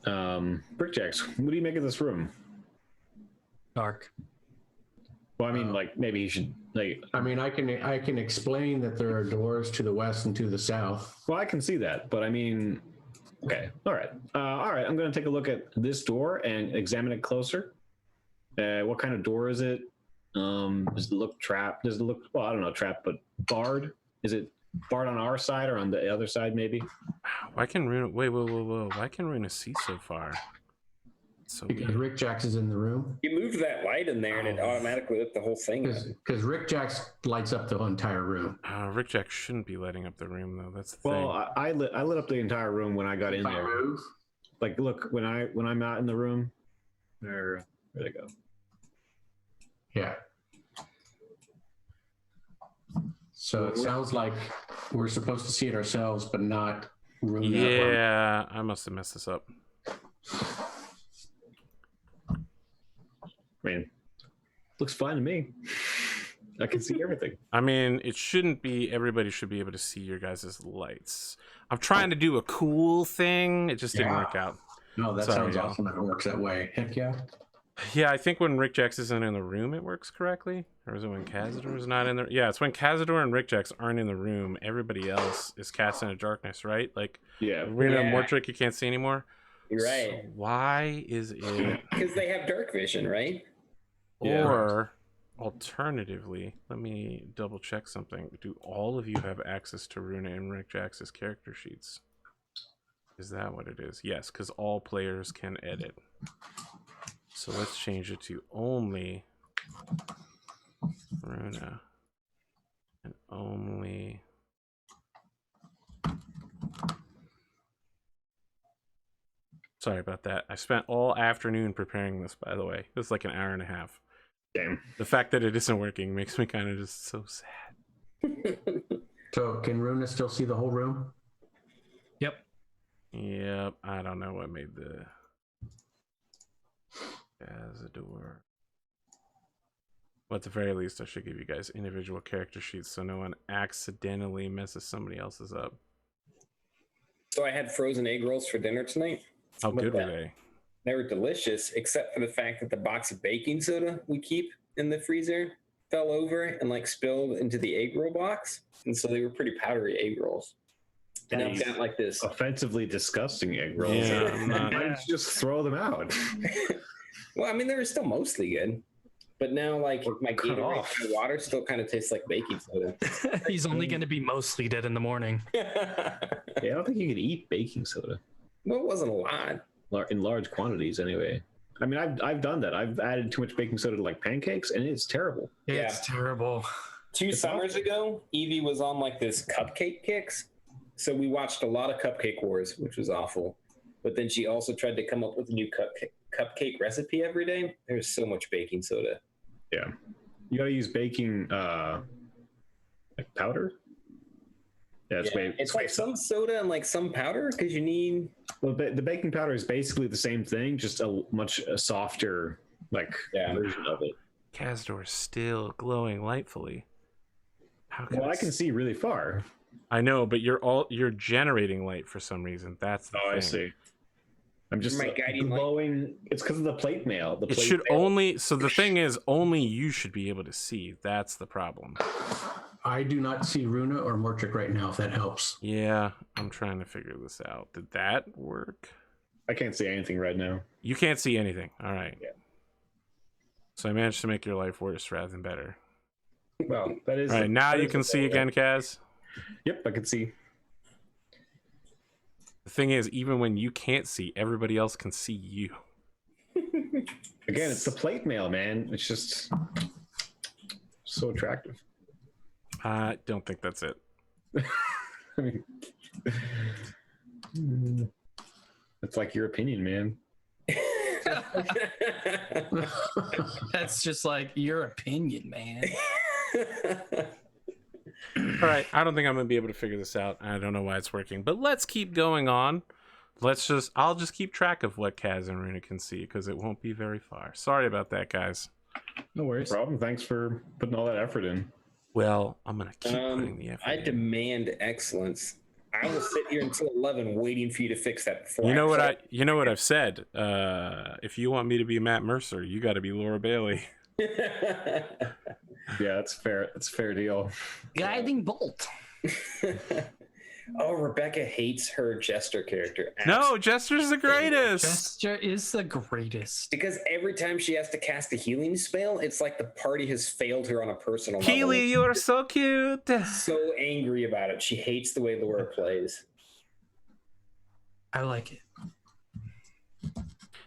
Rik-Jaxx, what do you make of this room?
Dark.
Well, I mean, like maybe you should like.
I mean, I can explain that there are doors to the west and to the south.
Well, I can see that, but I mean, okay, all right. I'm going to take a look at this door and examine it closer. What kind of door is it? Does it look trapped? Does it look, well, I don't know, trapped, but barred? Is it barred on our side or on the other side, maybe?
Why can Runa, whoa. Why can Runa see so far? So
Because Rik-Jaxx is in the room.
You moved that light in there, and it automatically lit the whole thing up.
Because Rik-Jaxx lights up the entire room.
Rik-Jaxx shouldn't be lighting up the room, though. That's the thing.
Well, I lit up the entire room when I got in there.
Move.
Like, look, when I'm out in the room, where'd I go?
Yeah. So it sounds like we're supposed to see it ourselves, but not room.
Yeah, I must have messed this up.
I mean, looks fine to me. I can see everything.
I mean, it shouldn't be, everybody should be able to see your guys' lights. I'm trying to do a cool thing. It just didn't work out.
No, that sounds awesome if it works that way. Heck yeah.
Yeah, I think when Rik-Jaxx isn't in the room, it works correctly. Or is it when Kazador is not in there? Yeah, it's when Kazador and Rik-Jaxx aren't in the room. Everybody else is cast into darkness, right? Like, Runa and Mortrick, you can't see anymore.
You're right.
So why is it?
Because they have dark vision, right?
Or alternatively, let me double check something. Do all of you have access to Runa and Rik-Jaxx's character sheets? Is that what it is? Yes, because all players can edit. So let's change it to only Runa and only sorry about that. I spent all afternoon preparing this, by the way. It was like an hour and a half.
Damn.
The fact that it isn't working makes me kind of just so sad.
So can Runa still see the whole room?
Yep. I don't know what made the Kazador. Well, at the very least, I should give you guys individual character sheets so no one accidentally messes somebody else's up.
So I had frozen egg rolls for dinner tonight.
How good were they?
They were delicious, except for the fact that the box of baking soda we keep in the freezer fell over and like spilled into the egg roll box. And so they were pretty powdery egg rolls. And I've got like this.
Offensively disgusting egg rolls.
Yeah,
Why don't you just throw them out?
Well, I mean, they were still mostly good. But now, like, my
cut
Gatorade
off.
my water still kind of tastes like baking soda.
He's only going to be mostly dead in the morning.
Yeah, I don't think you can eat baking soda.
Well, it wasn't a lot.
In large quantities, anyway. I mean, I've done that. I've added too much baking soda to like pancakes, and it's terrible.
It's terrible.
2 summers ago, Evie was on like this cupcake kicks. So we watched a lot of Cupcake Wars, which was awful. But then she also tried to come up with a new cupcake recipe every day. There's so much baking soda.
Yeah, you gotta use baking like powder. Yeah,
It's like some soda and like some powder because you need.
Well, the baking powder is basically the same thing, just a much softer version of it.
Kazador's still glowing lightfully.
Well, I can see really far.
I know, but you're generating light for some reason. That's the thing.
I see. I'm just
My guiding light?
glowing. It's because of the plate mail.
It should only. So the thing is, only you should be able to see. That's the problem.
I do not see Runa or Mortrick right now, if that helps.
Yeah, I'm trying to figure this out. Did that work?
I can't see anything right now.
You can't see anything. All right.
Yeah.
So I managed to make your life worse rather than better.
Well, that is.
All right, now you can see again, Kaz.
Yep, I can see.
The thing is, even when you can't see, everybody else can see you.
Again, it's the plate mail, man. It's just so attractive.
I don't think that's it.
I mean, it's like your opinion, man.
That's just like your opinion, man.
All right, I don't think I'm gonna be able to figure this out. I don't know why it's working, but let's keep going on. I'll just keep track of what Kaz and Runa can see because it won't be very far. Sorry about that, guys.
No worries. No problem. Thanks for putting all that effort in.
Well, I'm gonna keep putting the effort
I
in.
demand excellence. I will sit here until 11 waiting for you to fix that before
You know what I've said. If you want me to be Matt Mercer, you got to be Laura Bailey.
Yeah, that's fair. That's a fair deal.
Guiding bolt.
Oh, Rebecca hates her Jester character.
No, Jester's the greatest.
Jester is the greatest.
Because every time she has to cast a healing spell, it's like the party has failed her on a personal level.
Keely, you are so cute.
So angry about it. She hates the way Laura plays.
I like it.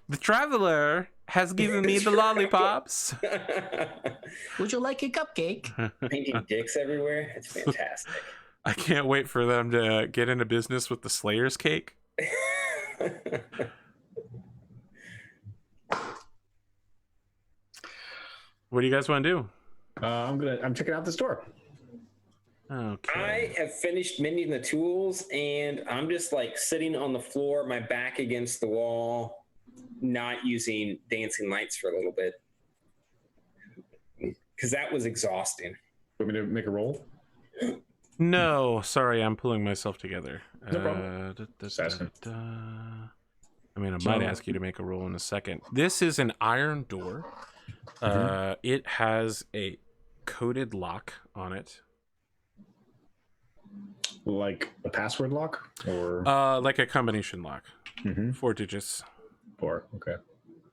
The Traveler has given me the lollipops.
Would you like a cupcake?
Painting dicks everywhere. It's fantastic.
I can't wait for them to get into business with the Slayer's cake. What do you guys want to do?
I'm checking out the store.
Okay.
I have finished mending the tools, and I'm just like sitting on the floor, my back against the wall, not using dancing lights for a little bit because that was exhausting.
Want me to make a roll?
No, sorry, I'm pulling myself together.
No problem.
I mean, I might ask you to make a roll in a second. This is an iron door. It has a coded lock on it.
Like a password lock, or
like a combination lock. 4 digits.
4. Okay.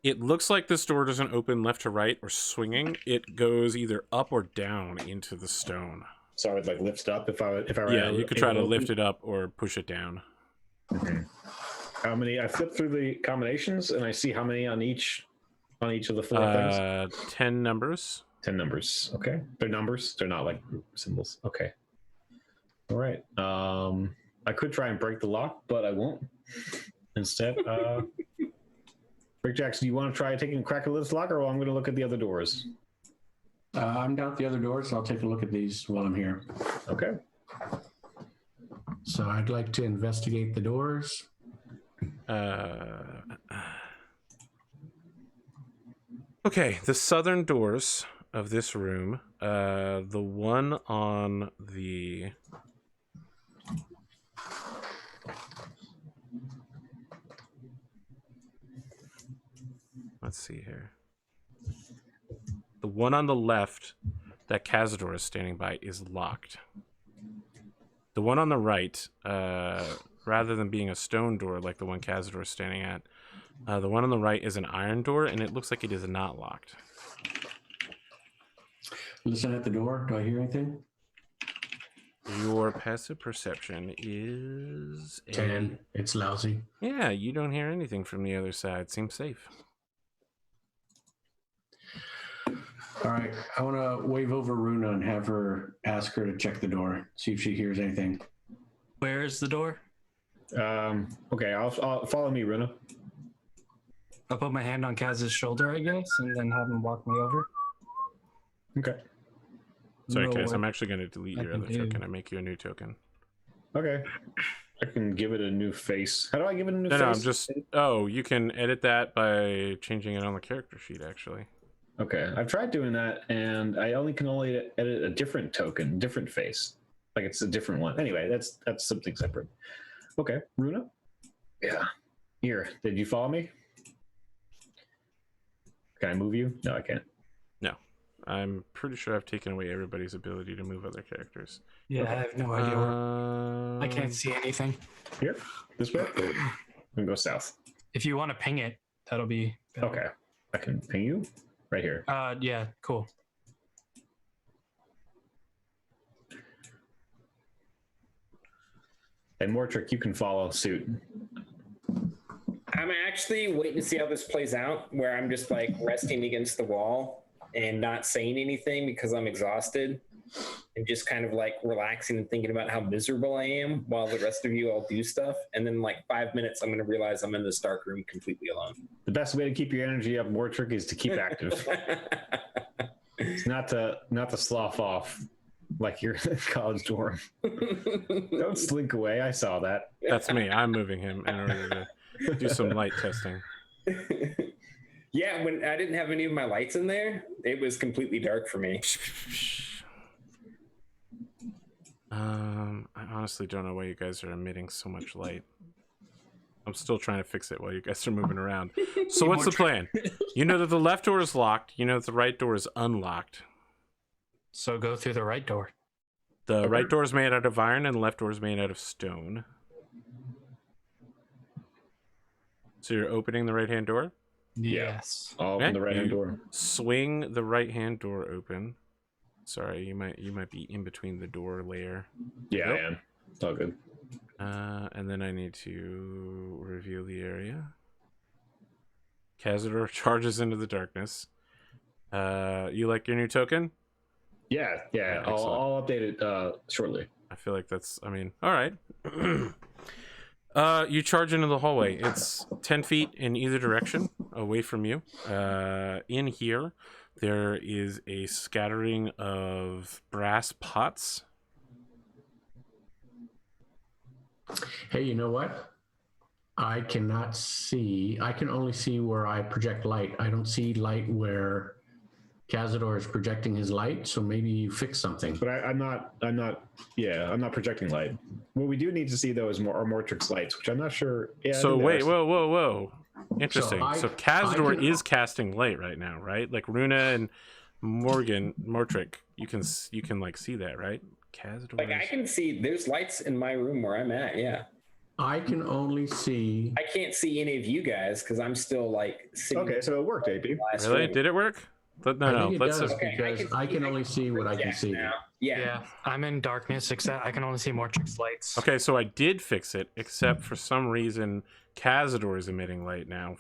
It looks like this door doesn't open left to right or swinging. It goes either up or down into the stone.
So I would like lift it up if I were.
Yeah, you could try to lift it up or push it down.
How many? I flip through the combinations and I see how many on each of the 4 things.
10 numbers.
10 numbers. Okay, they're numbers. They're not like symbols. Okay. All right. I could try and break the lock, but I won't. Instead, Rik-Jaxx, do you want to try taking a crack at this lock, or I'm going to look at the other doors?
I'm down at the other door, so I'll take a look at these while I'm here.
Okay.
So I'd like to investigate the doors.
Okay, the southern doors of this room, the one on the... Let's see here. The one on the left that Kazador is standing by is locked. The one on the right, rather than being a stone door like the one Kazador is standing at, the one on the right is an iron door, and it looks like it is not locked.
Listen at the door. Do I hear anything?
Your passive perception is
10. It's lousy.
Yeah, you don't hear anything from the other side. Seems safe.
All right. I want to wave over Runa and have her ask her to check the door, see if she hears anything.
Where is the door?
Okay, I'll follow me, Runa.
I'll put my hand on Kaz's shoulder, I guess, and then have him walk me over.
Okay.
Sorry,
No,
Kaz, I'm actually going to delete your
can
other
do.
token and make you a new token.
Okay. I can give it a new face. How do I give it a new face?
No, I'm just... Oh, you can edit that by changing it on the character sheet, actually.
Okay, I've tried doing that, and I can only edit a different token, different face. Like it's a different one. Anyway, that's something separate. Okay, Runa? Yeah. Here, did you follow me? Can I move you? No, I can't.
No. I'm pretty sure I've taken away everybody's ability to move other characters.
Yeah, I have no idea where. I can't see anything.
Here? This way? I'm gonna go south.
If you want to ping it, that'll be better.
Okay. I can ping you? Right here.
Yeah, cool.
And Mortrick, you can follow suit.
I'm actually waiting to see how this plays out, where I'm just like resting against the wall and not saying anything because I'm exhausted, and just kind of like relaxing and thinking about how miserable I am while the rest of you all do stuff. And then like 5 minutes, I'm going to realize I'm in this dark room completely alone.
The best way to keep your energy up, Mortrick, is to keep active. It's not to slough off like you're in a college dorm. Don't slink away. I saw that.
That's me. I'm moving him in order to do some light testing.
Yeah, when I didn't have any of my lights in there, it was completely dark for me.
I honestly don't know why you guys are emitting so much light. I'm still trying to fix it while you guys are moving around. So what's the plan? You know that the left door is locked. You know that the right door is unlocked.
So go through the right door.
The right door is made out of iron and the left door is made out of stone. So you're opening the right-hand door?
Yes.
I'll open the right-hand
You
door.
Swing the right-hand door open. Sorry, you might be in between the door layer.
Yeah,
Yep.
I am. It's all good.
And then I need to reveal the area. Kazador charges into the darkness. You like your new token?
Yeah.
Yeah,
I'll update it shortly.
I feel like that's, I mean, all right. You charge into the hallway. It's 10 feet in either direction away from you. In here, there is a scattering of brass pots.
Hey, you know what? I cannot see. I can only see where I project light. I don't see light where Kazador is projecting his light. So maybe you fix something.
But I'm not projecting light. What we do need to see though is our Mortrick's lights, which I'm not sure. Yeah,
So wait, whoa. Interesting. So Kazador
can-
is casting light right now, right? Like Runa and Mortrick, you can like see that, right? Kazador.
Like I can see there's lights in my room where I'm at. Yeah.
I can only see.
I can't see any of you guys because I'm still like sitting.
Okay, so it worked, AP.
Really? Did it work?
I
No.
think it
Let's
does
just,
because I can only see what I can see.
Now. Yeah.
Yeah, I'm in darkness, except I can only see Mortrick's lights.
okay, so I did fix it, except for some reason Kazador is emitting light now.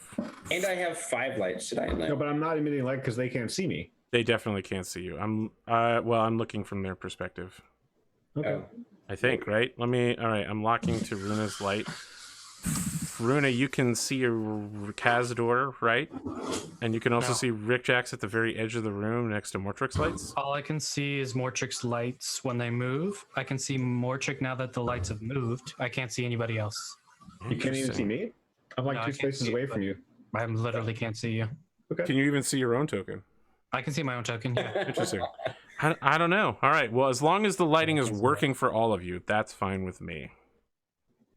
And I have 5 lights. Did I know?
No, but I'm not emitting light because they can't see me.
They definitely can't see you. I'm looking from their perspective.
Okay.
Oh.
I think, right? All right, I'm locking to Runa's light. Runa, you can see your Kazador, right? And you can also
No.
see Rik-Jaxx at the very edge of the room next to Mortrick's lights.
All I can see is Mortrick's lights when they move. I can see Mortrick now that the lights have moved. I can't see anybody else.
You can't even see me? I'm like
No, I
2
can't
spaces
see
away
you,
from you.
I literally can't see you.
Okay.
Can you even see your own token?
I can see my own token. Yeah.
Interesting. I don't know. All right. Well, as long as the lighting is working for all of you, that's fine with me.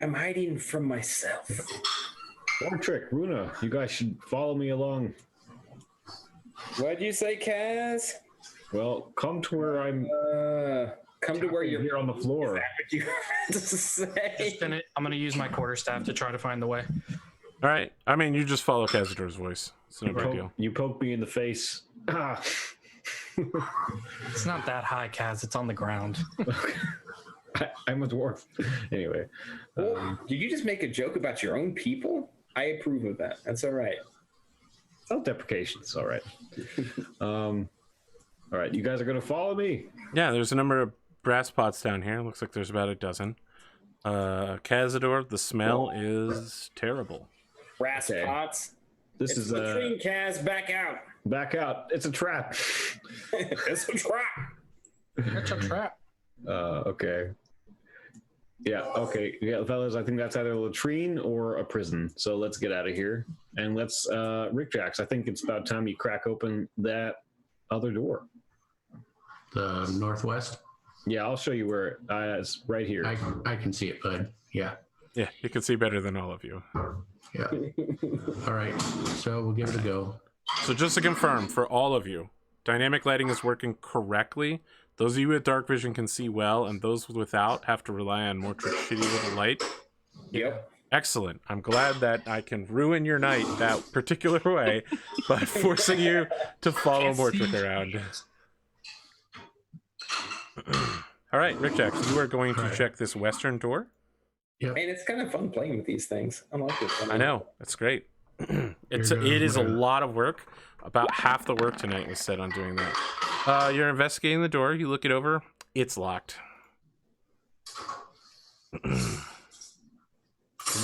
I'm hiding from myself.
Mortrick, Runa, you guys should follow me along.
What'd you say, Kaz?
Well, come to where I'm.
come to where you're
here on the floor.
Is that what you have to say?
I'm gonna use my quarterstaff to try to find the way.
All right. I mean, you just follow Kazador's voice. It's no big deal.
You poke me in the face. Ah.
It's not that high, Kaz. It's on the ground.
I'm a dwarf. Anyway.
Did you just make a joke about your own people? I approve of that. That's all right.
Self-deprecation. It's all right. All right. You guys are going to follow me?
Yeah, there's a number of brass pots down here. Looks like there's about a dozen. Kazador, the smell is terrible.
Brass pots.
This is
a latrine, Kaz. Back out.
Back out. It's a trap.
It's a trap.
It's a trap.
Okay. Yeah, okay. Yeah, fellas, I think that's either a latrine or a prison. So let's get out of here. And let's, Rik-Jaxx, I think it's about time you crack open that other door.
The northwest?
Yeah, I'll show you where it's right here.
I can see it, bud. Yeah.
Yeah, you can see better than all of you.
Yeah. All right. So we'll give it a go.
So just to confirm, for all of you, dynamic lighting is working correctly. Those of you with dark vision can see well, and those without have to rely on Mortrick's shitty little light.
Yep.
Excellent. I'm glad that I can ruin your night that particular way by forcing you to follow Mortrick around. All right, Rik-Jaxx, you are going to check this western door.
Yep.
Man, it's kind of fun playing with these things. I like this one.
I know. It's great. It is a lot of work. About half the work tonight was set on doing that. You're investigating the door. You look it over. It's locked.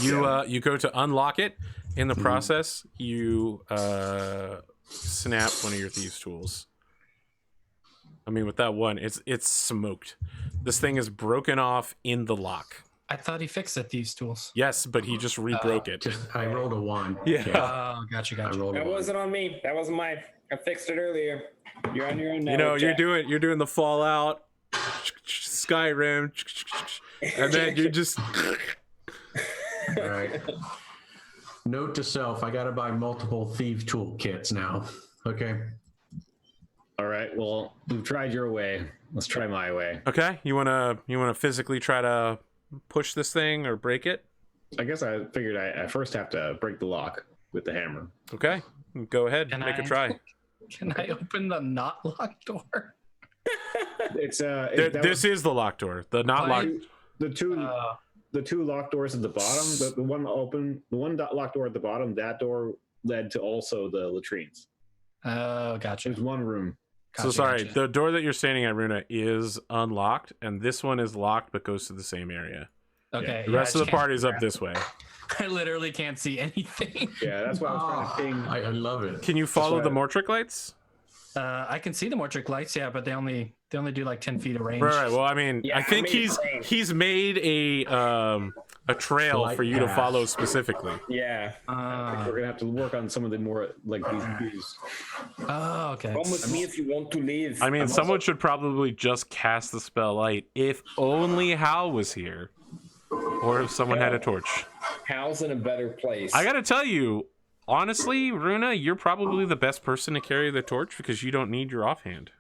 You go to unlock it. In the process, you snap one of your thieves' tools. I mean, with that one, it's smoked. This thing is broken off in the lock.
I thought he fixed it, these tools.
Yes, but he just rebroke it.
I rolled a 1.
Yeah.
Oh, gotcha.
That wasn't on me. That wasn't mine. I fixed it earlier. You're on your own now.
You know, you're doing the Fallout, Skyrim, and then you're just.
All right. Note to self: I gotta buy multiple thief tool kits now. Okay.
All right. Well, we've tried your way. Let's try my way.
Okay. You wanna physically try to push this thing or break it?
I guess I figured I first have to break the lock with the hammer.
Okay. Go ahead. Make a try.
Can I open the not locked door?
It's
this is the locked door. The not locked.
The two locked doors at the bottom. The one locked door at the bottom. That door led to also the latrines.
Oh, gotcha.
There's one room.
So sorry, the door that you're standing at, Runa, is unlocked, and this one is locked but goes to the same area.
Okay.
The rest of the party's up this way.
I literally can't see anything.
Yeah, that's why I was trying to ping.
I love it.
Can you follow the Mortrick lights?
I can see the Mortrick lights, yeah, but they only do like 10 feet of range.
Right. Well, I mean,
Yeah,
I think he's made a trail for you to follow specifically.
Yeah.
We're gonna have to work on some of the more like these views.
Oh, okay.
Come with me if you want to live.
I mean, someone should probably just cast the spell light. If only Hal was here, or if someone had a torch.
Hal's in a better place.
I gotta tell you, honestly, Runa, you're probably the best person to carry the torch because you don't need your offhand.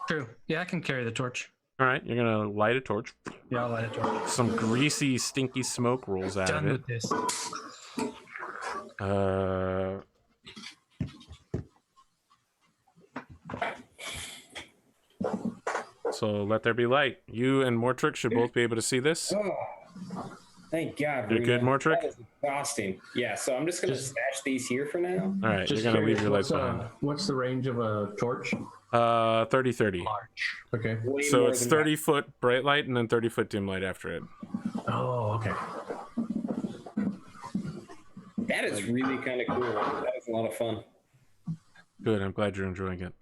True. Yeah, I can carry the torch.
All right, you're gonna light a torch.
Yeah, I'll light a torch.
Some greasy, stinky smoke rolls out
Done
of it.
with this.
So let there be light. You and Mortrick should both be able to see this.
Oh, thank God.
You're good, Mortrick?
That is exhausting. Yeah, so I'm just going to stash these here for now.
All right, you're going to leave your lights behind.
What's the range of a torch?
30-30.
Okay.
Way
So
more
it's
than
30-foot bright light and then 30-foot dim light after it.
Oh, okay.
That is really kind of cool. That is a lot of fun.
Good, I'm glad you're enjoying it.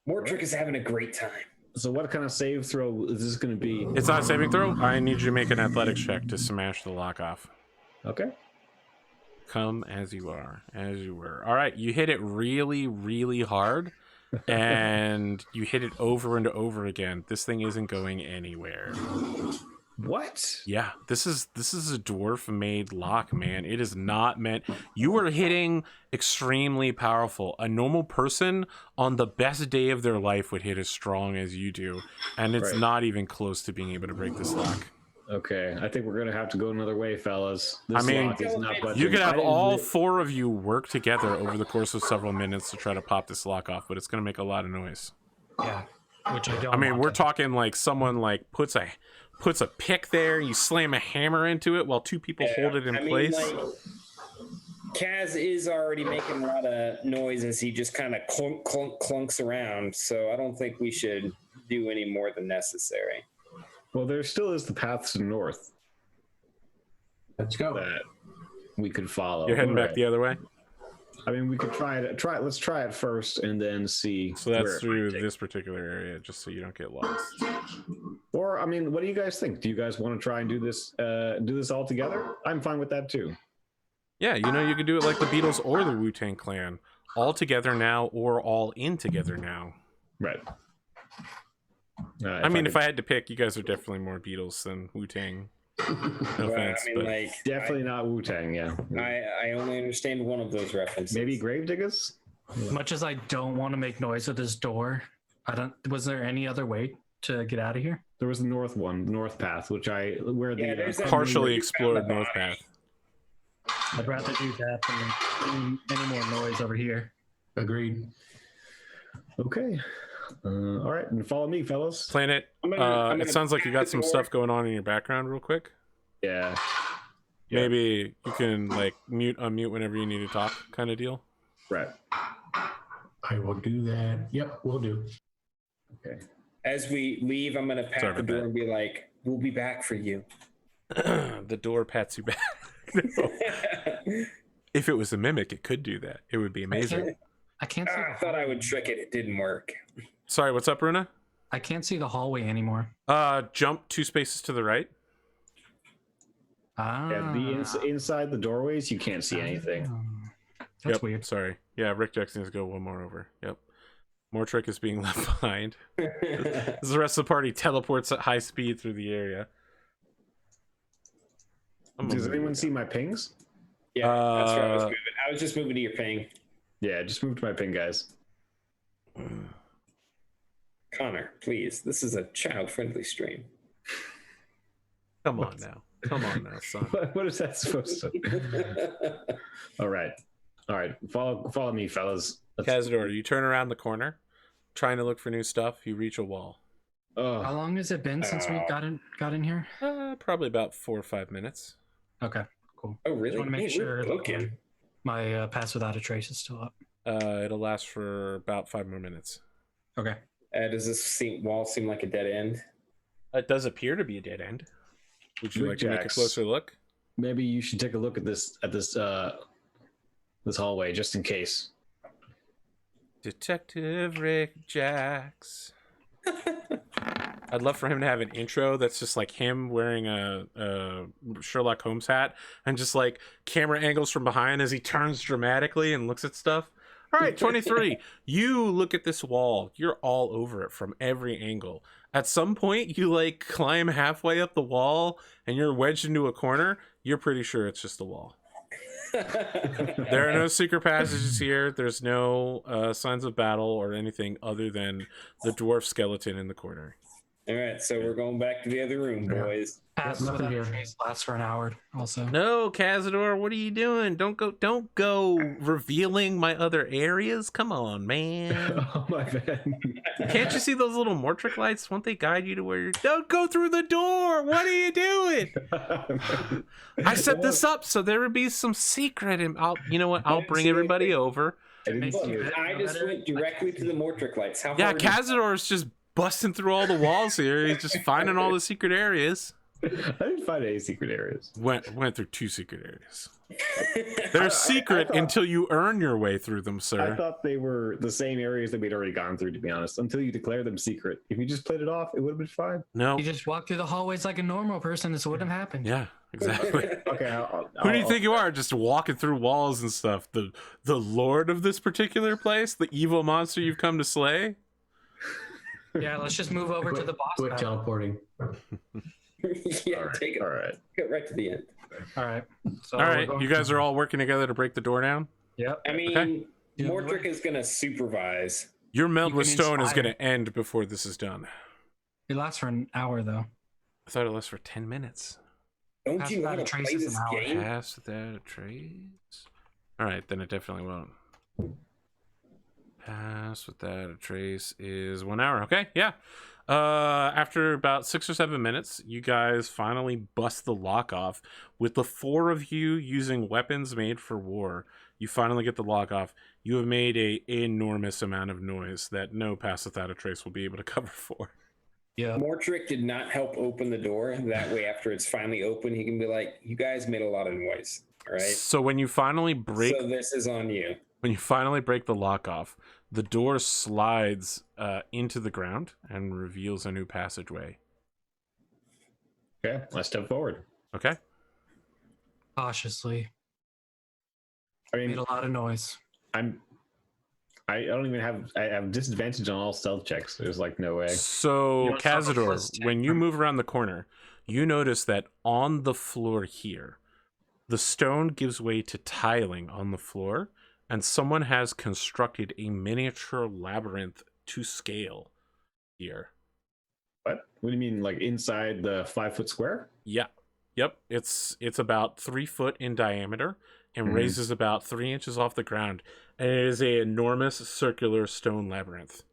Mortrick is having a great time.
So what kind of save throw is this going to be?
It's not a saving throw. I need you to make an athletics check to smash the lock off.
Okay.
Come as you are, as you were. All right, you hit it really, really hard, and you hit it over and over again. This thing isn't going anywhere.
What?
Yeah, this is a dwarf-made lock, man. It is not meant. You are hitting extremely powerful. A normal person on the best day of their life would hit as strong as you do, and it's not even close to being able to break this lock.
Okay, I think we're gonna have to go another way, fellas. This
I mean,
lock is not budging.
you could have all 4 of you work together over the course of several minutes to try to pop this lock off, but it's gonna make a lot of noise.
Yeah, which I don't.
I mean, we're talking like someone like puts a pick there, you slam a hammer into it while 2 people hold it in place.
Like, Kaz is already making a lot of noise as he just kind of clunks around, so I don't think we should do any more than necessary.
Well, there still is the path to the north.
Let's go.
That we could follow.
You're heading back the other way?
I mean, we could try it. Let's try it first, and then see.
So that's through this particular area, just so you don't get lost.
Or, I mean, what do you guys think? Do you guys want to try and do this all together? I'm fine with that too.
Yeah, you could do it like the Beatles or the Wu-Tang Clan, all together now or all in together now.
Right.
I mean, if I had to pick, you guys are definitely more Beatles than Wu-Tang. No offense,
I mean,
but
like, definitely not Wu-Tang. Yeah.
I only understand one of those references.
Maybe Gravediggers.
Much as I don't want to make noise with this door, was there any other way to get out of here?
There was the north one, the north path, where the
partially explored north path.
I'd rather do that than any more noise over here.
Agreed.
Okay. All right, and follow me, fellas.
Planet, it sounds like you got some stuff going on in your background real quick.
Yeah.
Maybe you can like unmute whenever you need to talk kind of deal.
Right.
I will do that. Yep, we'll do.
Okay.
As we leave, I'm going to pat the door and be like, we'll be back for you.
The door pats you back. If it was a mimic, it could do that. It would be amazing.
I can't see.
I thought I would trick it. It didn't work.
Sorry, what's up, Runa?
I can't see the hallway anymore.
Jump 2 spaces to the right.
Yeah, inside the doorways, you can't see anything.
That's weird.
Sorry. Yeah, Rik-Jaxx needs to go 1 more over. Yep. Mortrick is being left behind. As the rest of the party teleports at high speed through the area.
Does anyone see my pings?
Yeah, that's where I was moving. I was just moving to your ping.
Yeah, just move to my ping, guys.
Connor, please. This is a child-friendly stream.
Come on now, son.
What is that supposed to? All right. Follow me, fellas.
Kazador, you turn around the corner, trying to look for new stuff. You reach a wall.
How long has it been since we got in here?
Probably about 4 or 5 minutes.
Okay, cool.
Oh, really?
Just want to make sure
looking.
My pass without a trace is still up.
It'll last for about 5 more minutes.
Okay.
Does this wall seem like a dead end?
It does appear to be a dead end. Would you like to make a closer look?
Maybe you should take a look at this hallway just in case.
Detective Rik-Jaxx. I'd love for him to have an intro that's just like him wearing a Sherlock Holmes hat and just like camera angles from behind as he turns dramatically and looks at stuff. All right, 23. You look at this wall. You're all over it from every angle. At some point, you like climb halfway up the wall and you're wedged into a corner. You're pretty sure it's just a wall. There are no secret passages here. There's no signs of battle or anything other than the dwarf skeleton in the corner.
All right, so we're going back to the other room, boys.
Pass without a trace lasts for an hour. Also,
no, Kazador, what are you doing? Don't go revealing my other areas. Come on, man.
Oh my bad.
Can't you see those little Mortrick lights? Won't they guide you to where you're? Don't go through the door. What are you doing? I set this up so there would be some secret, and I'll bring everybody over.
I just went directly to the Mortrick lights. How
yeah, Kazador's just busting through all the walls here. He's just finding all the secret areas.
I didn't find any secret areas.
Went through 2 secret areas. They're secret until you earn your way through them, sir.
I thought they were the same areas that we'd already gone through, to be honest, until you declare them secret. If you just played it off, it would have been fine.
No.
You just walk through the hallways like a normal person. This wouldn't have happened.
Yeah, exactly.
Okay.
Who do you think you are? Just walking through walls and stuff. The lord of this particular place? The evil monster you've come to slay?
Yeah, let's just move over to the boss.
Quit teleporting.
Yeah,
All right.
take it.
All right.
Get right to the end.
All right. So
All
we're
right,
going
you guys are all working together to break the door down.
Yep.
I mean,
Okay.
Mortrick is going to supervise.
Your meld
You
with
can
stone is
inspire.
going to end before this is done.
It lasts for an hour though.
I thought it lasts for 10 minutes.
Don't
Pass
you know
without
how
a
to
trace
play
is
this
an hour.
game?
Pass without a trace. All right, then it definitely won't. Pass without a trace is 1 hour. Okay, yeah. After about 6 or 7 minutes, you guys finally bust the lock off. With the 4 of you using weapons made for war, you finally get the lock off. You have made a enormous amount of noise that no pass without a trace will be able to cover for.
Yeah.
Mortrick did not help open the door. That way, after it's finally open, he can be like, "You guys made a lot of noise, all right?
So when you finally break
So this is on you."
When you finally break the lock off, the door slides into the ground and reveals a new passageway.
Okay, I step forward.
Okay?
Cautiously.
I
Made
mean,
a lot of noise.
I don't even have. I have disadvantage on all stealth checks. There's like no way.
So,
You want some
Kazador,
plus 10
when you
from-
move around the corner, you notice that on the floor here, the stone gives way to tiling on the floor, and someone has constructed a miniature labyrinth to scale here.
What? What do you mean, like inside the 5-foot square?
Yeah. Yep. It's about 3 foot in diameter and raises about 3 inches off the ground. And it is a enormous circular stone labyrinth.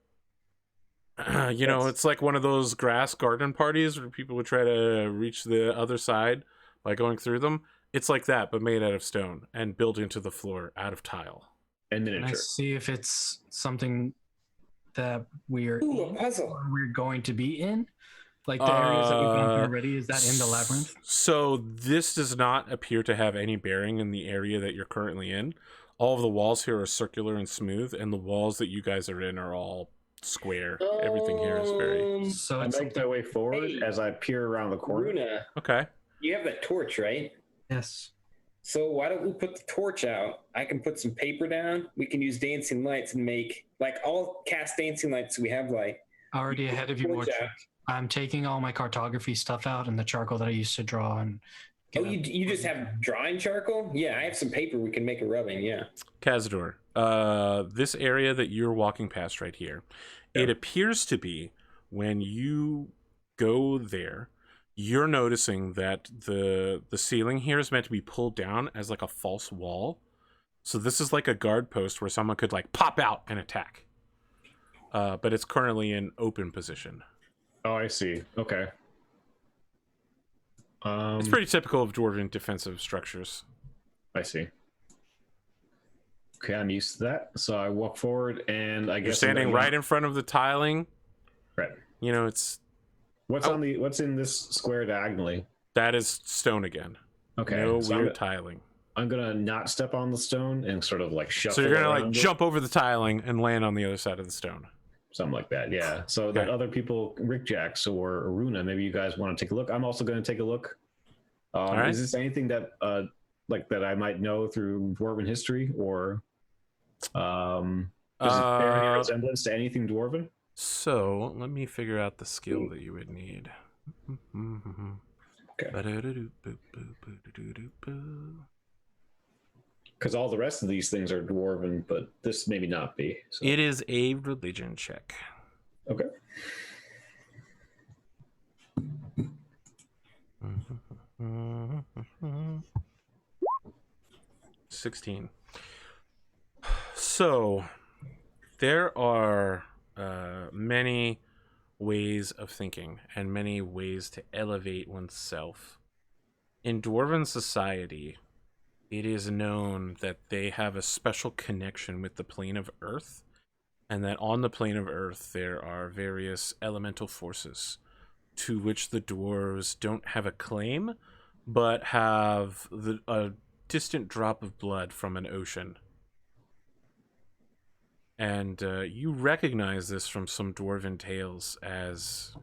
You know, it's like one of those grass garden parties where people would try to reach the other side by going through them. It's like that, but made out of stone and built into the floor out of tile.
And
Can I
miniature.
see if it's something that we're
Ooh, a
in
puzzle.
or we're going to be in? Like the areas that we've gone through already, is that in the labyrinth?
So this does not appear to have any bearing in the area that you're currently in. All of the walls here are circular and smooth, and the walls that you guys are in are all square. Everything here is very...
So
I
it's
make my way forward
Hey.
as I peer around the corner.
Runa,
Okay.
you have that torch, right?
yes.
So why don't we put the torch out? I can put some paper down. We can use dancing lights and make, like, I'll cast dancing lights so we have light.
Already ahead of you,
Torch
Mortrick.
out.
I'm taking all my cartography stuff out and the charcoal that I used to draw and
Oh, you just have drawing charcoal? Yeah, I have some paper. We can make a rubbing. Yeah.
Kazador, this area that you're walking past right here, it appears to be when you go there, you're noticing that the ceiling here is meant to be pulled down as like a false wall. So this is like a guard post where someone could like pop out and attack. But it's currently in open position.
Oh, I see. Okay.
It's pretty typical of dwarven defensive structures.
I see. Okay, I'm used to that. So I walk forward, and I guess
You're standing right in front of the tiling.
Right.
You know, it's
What's in this square diagonally?
that is stone again.
Okay.
No
so
weird tiling.
I'm gonna not step on the stone and sort of like shuffle.
So you're gonna like
around it.
jump over the tiling and land on the other side of the stone.
Something like that, yeah. So that
Okay.
other people, Rik-Jaxx or Runa, maybe you guys want to take a look. I'm also going to take a look.
right.
Is this anything that like that I might know through dwarven history, or does it bear any resemblance to anything dwarven?
So let me figure out the skill that you would need.
Because all the rest of these things are dwarven, but this maybe not be. So.
It is a religion check.
Okay.
Mm-hmm. 16. So there are many ways of thinking and many ways to elevate oneself. In dwarven society, it is known that they have a special connection with the plane of Earth, and that on the plane of Earth there are various elemental forces to which the dwarves don't have a claim, but have a distant drop of blood from an ocean. And you recognize this from some dwarven tales as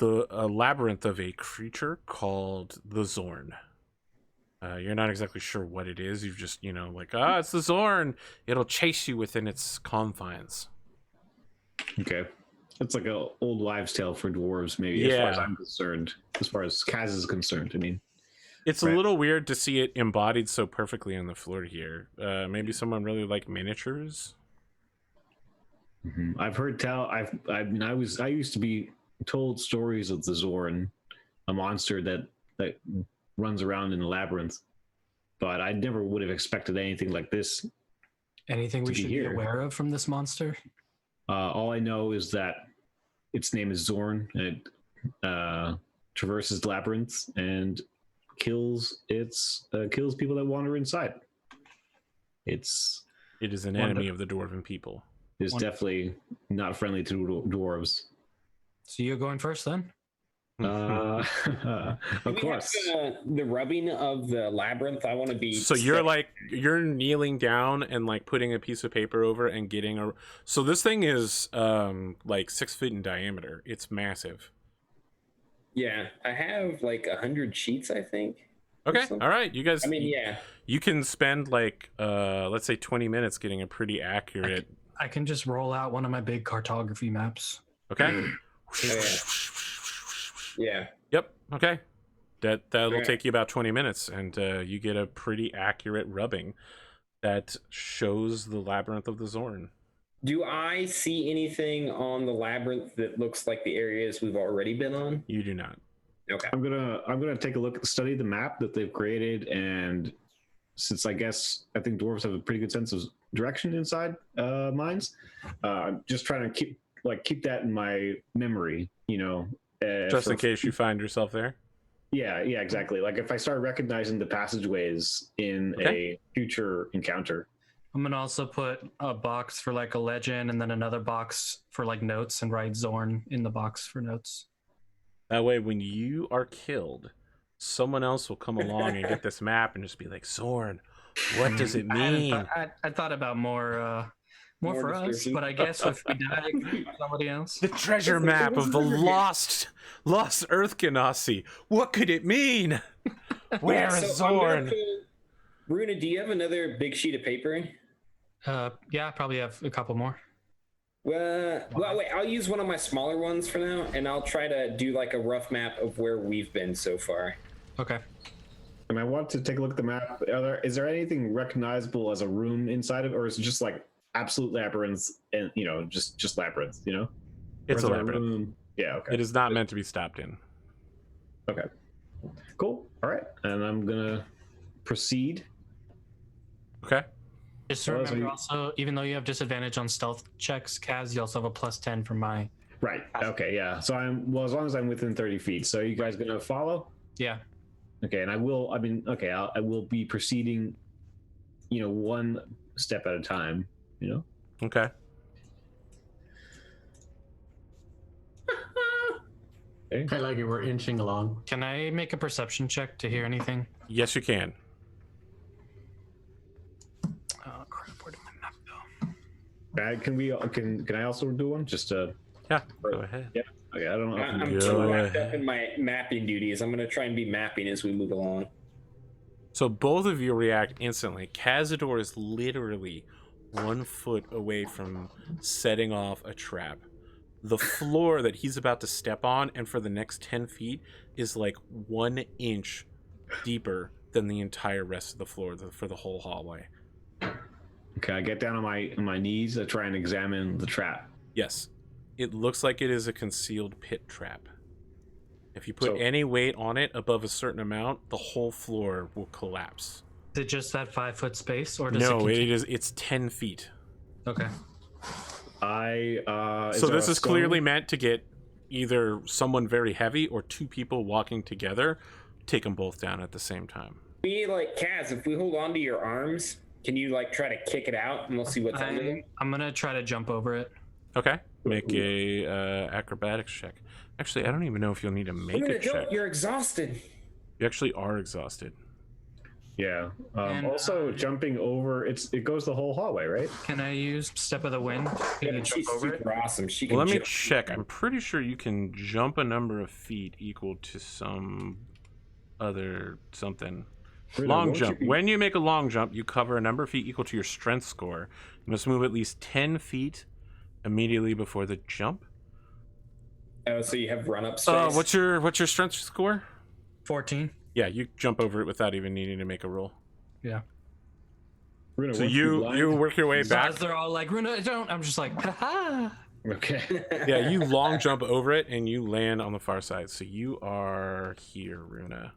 a labyrinth of a creature called the Zorn. You're not exactly sure what it is. You've just, like, it's the Zorn. It'll chase you within its confines.
Okay. It's like a old wives' tale for dwarves, maybe. As far as I'm concerned, as far as Kaz is concerned, I mean,
it's a little weird to see it embodied so perfectly on the floor here. Maybe someone really liked miniatures.
I've heard tell. I used to be told stories of the Zorn, a monster that runs around in the labyrinth, but I never would have expected anything like this.
Anything we should be aware of from this monster?
All I know is that its name is Zorn, and it traverses labyrinths and kills people that wander inside. It
is an enemy of the dwarven people.
It's definitely not friendly to dwarves.
So you're going first then?
Of course.
The rubbing of the labyrinth. I want to be.
So you're kneeling down and like putting a piece of paper over and getting a. So this thing is like 6 feet in diameter. It's massive.
Yeah, I have like 100 sheets, I think.
Okay, all right, you guys.
I mean, yeah.
You can spend like let's say 20 minutes getting a pretty accurate.
I can just roll out one of my big cartography maps.
Okay.
Yeah.
Yep. Okay. That'll take you about 20 minutes, and you get a pretty accurate rubbing that shows the labyrinth of the Zorn.
Do I see anything on the labyrinth that looks like the areas we've already been on?
You do not.
Okay.
I'm gonna take a look, study the map that they've created, and since I think dwarves have a pretty good sense of direction inside mines, I'm just trying to keep that in my memory,
just in case you find yourself there.
Yeah, exactly. Like if I start recognizing the passageways in a future encounter.
I'm gonna also put a box for like a legend, and then another box for like notes, and write Zorn in the box for notes.
That way, when you are killed, someone else will come along and get this map and just be like, Zorn, what does it mean?
I thought about more for us, but I guess if we die, somebody else.
The treasure map of the lost Earth Ganassi. What could it mean? Where is Zorn?
Runa, do you have another big sheet of paper?
Yeah, I probably have a couple more.
Well, wait, I'll use one of my smaller ones for now, and I'll try to do like a rough map of where we've been so far.
Okay.
And I want to take a look at the map. Is there anything recognizable as a room inside of it, or is it just like absolute labyrinths and just labyrinths?
It's a labyrinth.
Yeah. Okay.
It is not meant to be stopped in.
Okay. Cool. All right, and I'm gonna proceed.
Okay.
Just remember also, even though you have disadvantage on stealth checks, Kaz, you also have a +10 from my.
Right. Okay. Yeah. So as long as I'm within 30 feet. So you guys gonna follow?
Yeah.
Okay. And I will be proceeding, one step at a time,
Okay.
I like it. We're inching along.
Can I make a perception check to hear anything?
Yes, you can.
Oh crap! Where did my map go?
Can I also do one? Just
Yeah. Go ahead.
Yeah. Okay. I don't know.
I'm too wrapped up in my mapping duties. I'm going to try and be mapping as we move along.
So both of you react instantly. Kazador is literally 1 foot away from setting off a trap. The floor that he's about to step on, and for the next 10 feet, is like 1 inch deeper than the entire rest of the floor for the whole hallway.
Okay, I get down on my knees to try and examine the trap.
Yes. It looks like it is a concealed pit trap. If you put any weight on it above a certain amount, the whole floor will collapse.
Is it just that 5 foot space, or does
no, it's 10 feet.
Okay.
So this is clearly meant to get either someone very heavy or 2 people walking together, take them both down at the same time.
Kaz, if we hold on to your arms, can you try to kick it out and we'll see what's under them?
I'm gonna try to jump over it.
Okay. Make a acrobatics check. Actually, I don't even know if you'll need to make a check.
You're exhausted.
You actually are exhausted.
Yeah. Also, jumping over, it goes the whole hallway, right?
Can I use Step of the Wind? Can you jump over it?
Awesome.
Let me check. I'm pretty sure you can jump a number of feet equal to some other something. Long jump. When you make a long jump, you cover a number of feet equal to your strength score. You must move at least 10 feet immediately before the jump.
Oh, so you have run up space.
What's your strength score?
14.
Yeah, you jump over it without even needing to make a roll.
Yeah.
Runa,
So
once
you work your way
So
back.
as they're all like, Runa, don't. I'm just like, haha.
Okay.
Yeah, you long jump over it and you land on the far side. So you are here, Runa.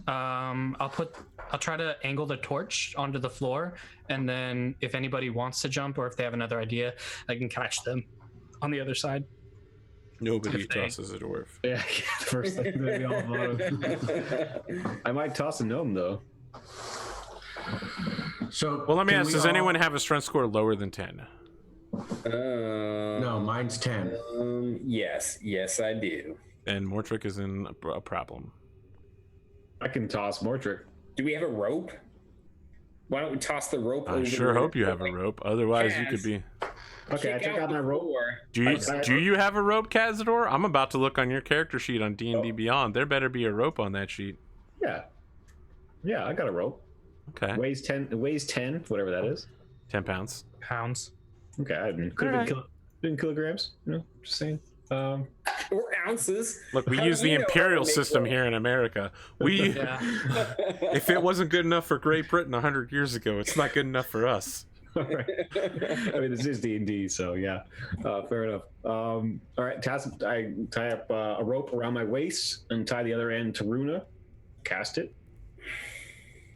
I'll try to angle the torch onto the floor, and then if anybody wants to jump or if they have another idea, I can catch them on the other side.
Nobody
If they-
tosses a dwarf.
Yeah, the first thing that we all thought of. I might toss a gnome though.
So
Well, let me
can
ask:
we
does
all-
anyone have a strength score lower than 10?
No, mine's 10.
Yes, I do.
And Mortrick is in a problem.
I can toss Mortrick.
Do we have a rope? Why don't we toss the rope?
I
over
sure
the-
hope you have a rope. Otherwise, you could
Kaz.
be.
Okay, I
Kick
took out my
the
rope.
floor.
Do you have a rope, Kazador? I'm about to look on your character sheet on D&D Beyond. There better be a rope on that sheet.
Yeah. Yeah, I got a rope.
Okay.
Weighs 10, whatever that is.
10 pounds.
Pounds.
Okay, I could have been kilograms, you know, just saying.
Or ounces.
Look, we
How
use
do
the
you know how to
imperial
make
system
rope?
here in America. We,
Yeah.
if it wasn't good enough for Great Britain 100 years ago, it's not good enough for us.
All right. I mean, this is D&D, so yeah, fair enough. All right, I tie up a rope around my waist and tie the other end to Runa, cast it,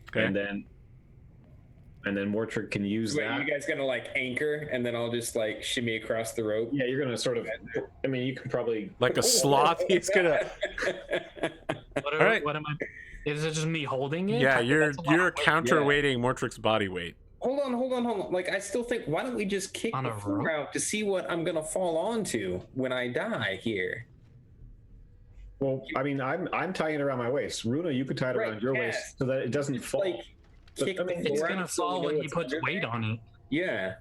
Okay.
and then Mortrick can use
Wait,
that.
you guys gonna like anchor, and then I'll just like shimmy across the rope.
Yeah, you're gonna sort of. I mean, you can probably.
Like a sloth, he's gonna.
What,
right.
what am I? Is it just me holding it?
Yeah,
That's a lot
you're
of weight.
counterweighting Mortrick's body weight.
Hold on. Like, I still think, why don't we just kick
On
the
a
floor
rope?
out to see what I'm gonna fall onto when I die here?
Well, I mean, I'm tying it around my waist. Runa, you could tie it
Right,
around your
yes.
waist so that it doesn't
It's
fall.
like kick
I
the
mean,
It's
floor
gonna
out so we
fall
know
when he
what's
puts
under
weight
there.
on it.
Yeah.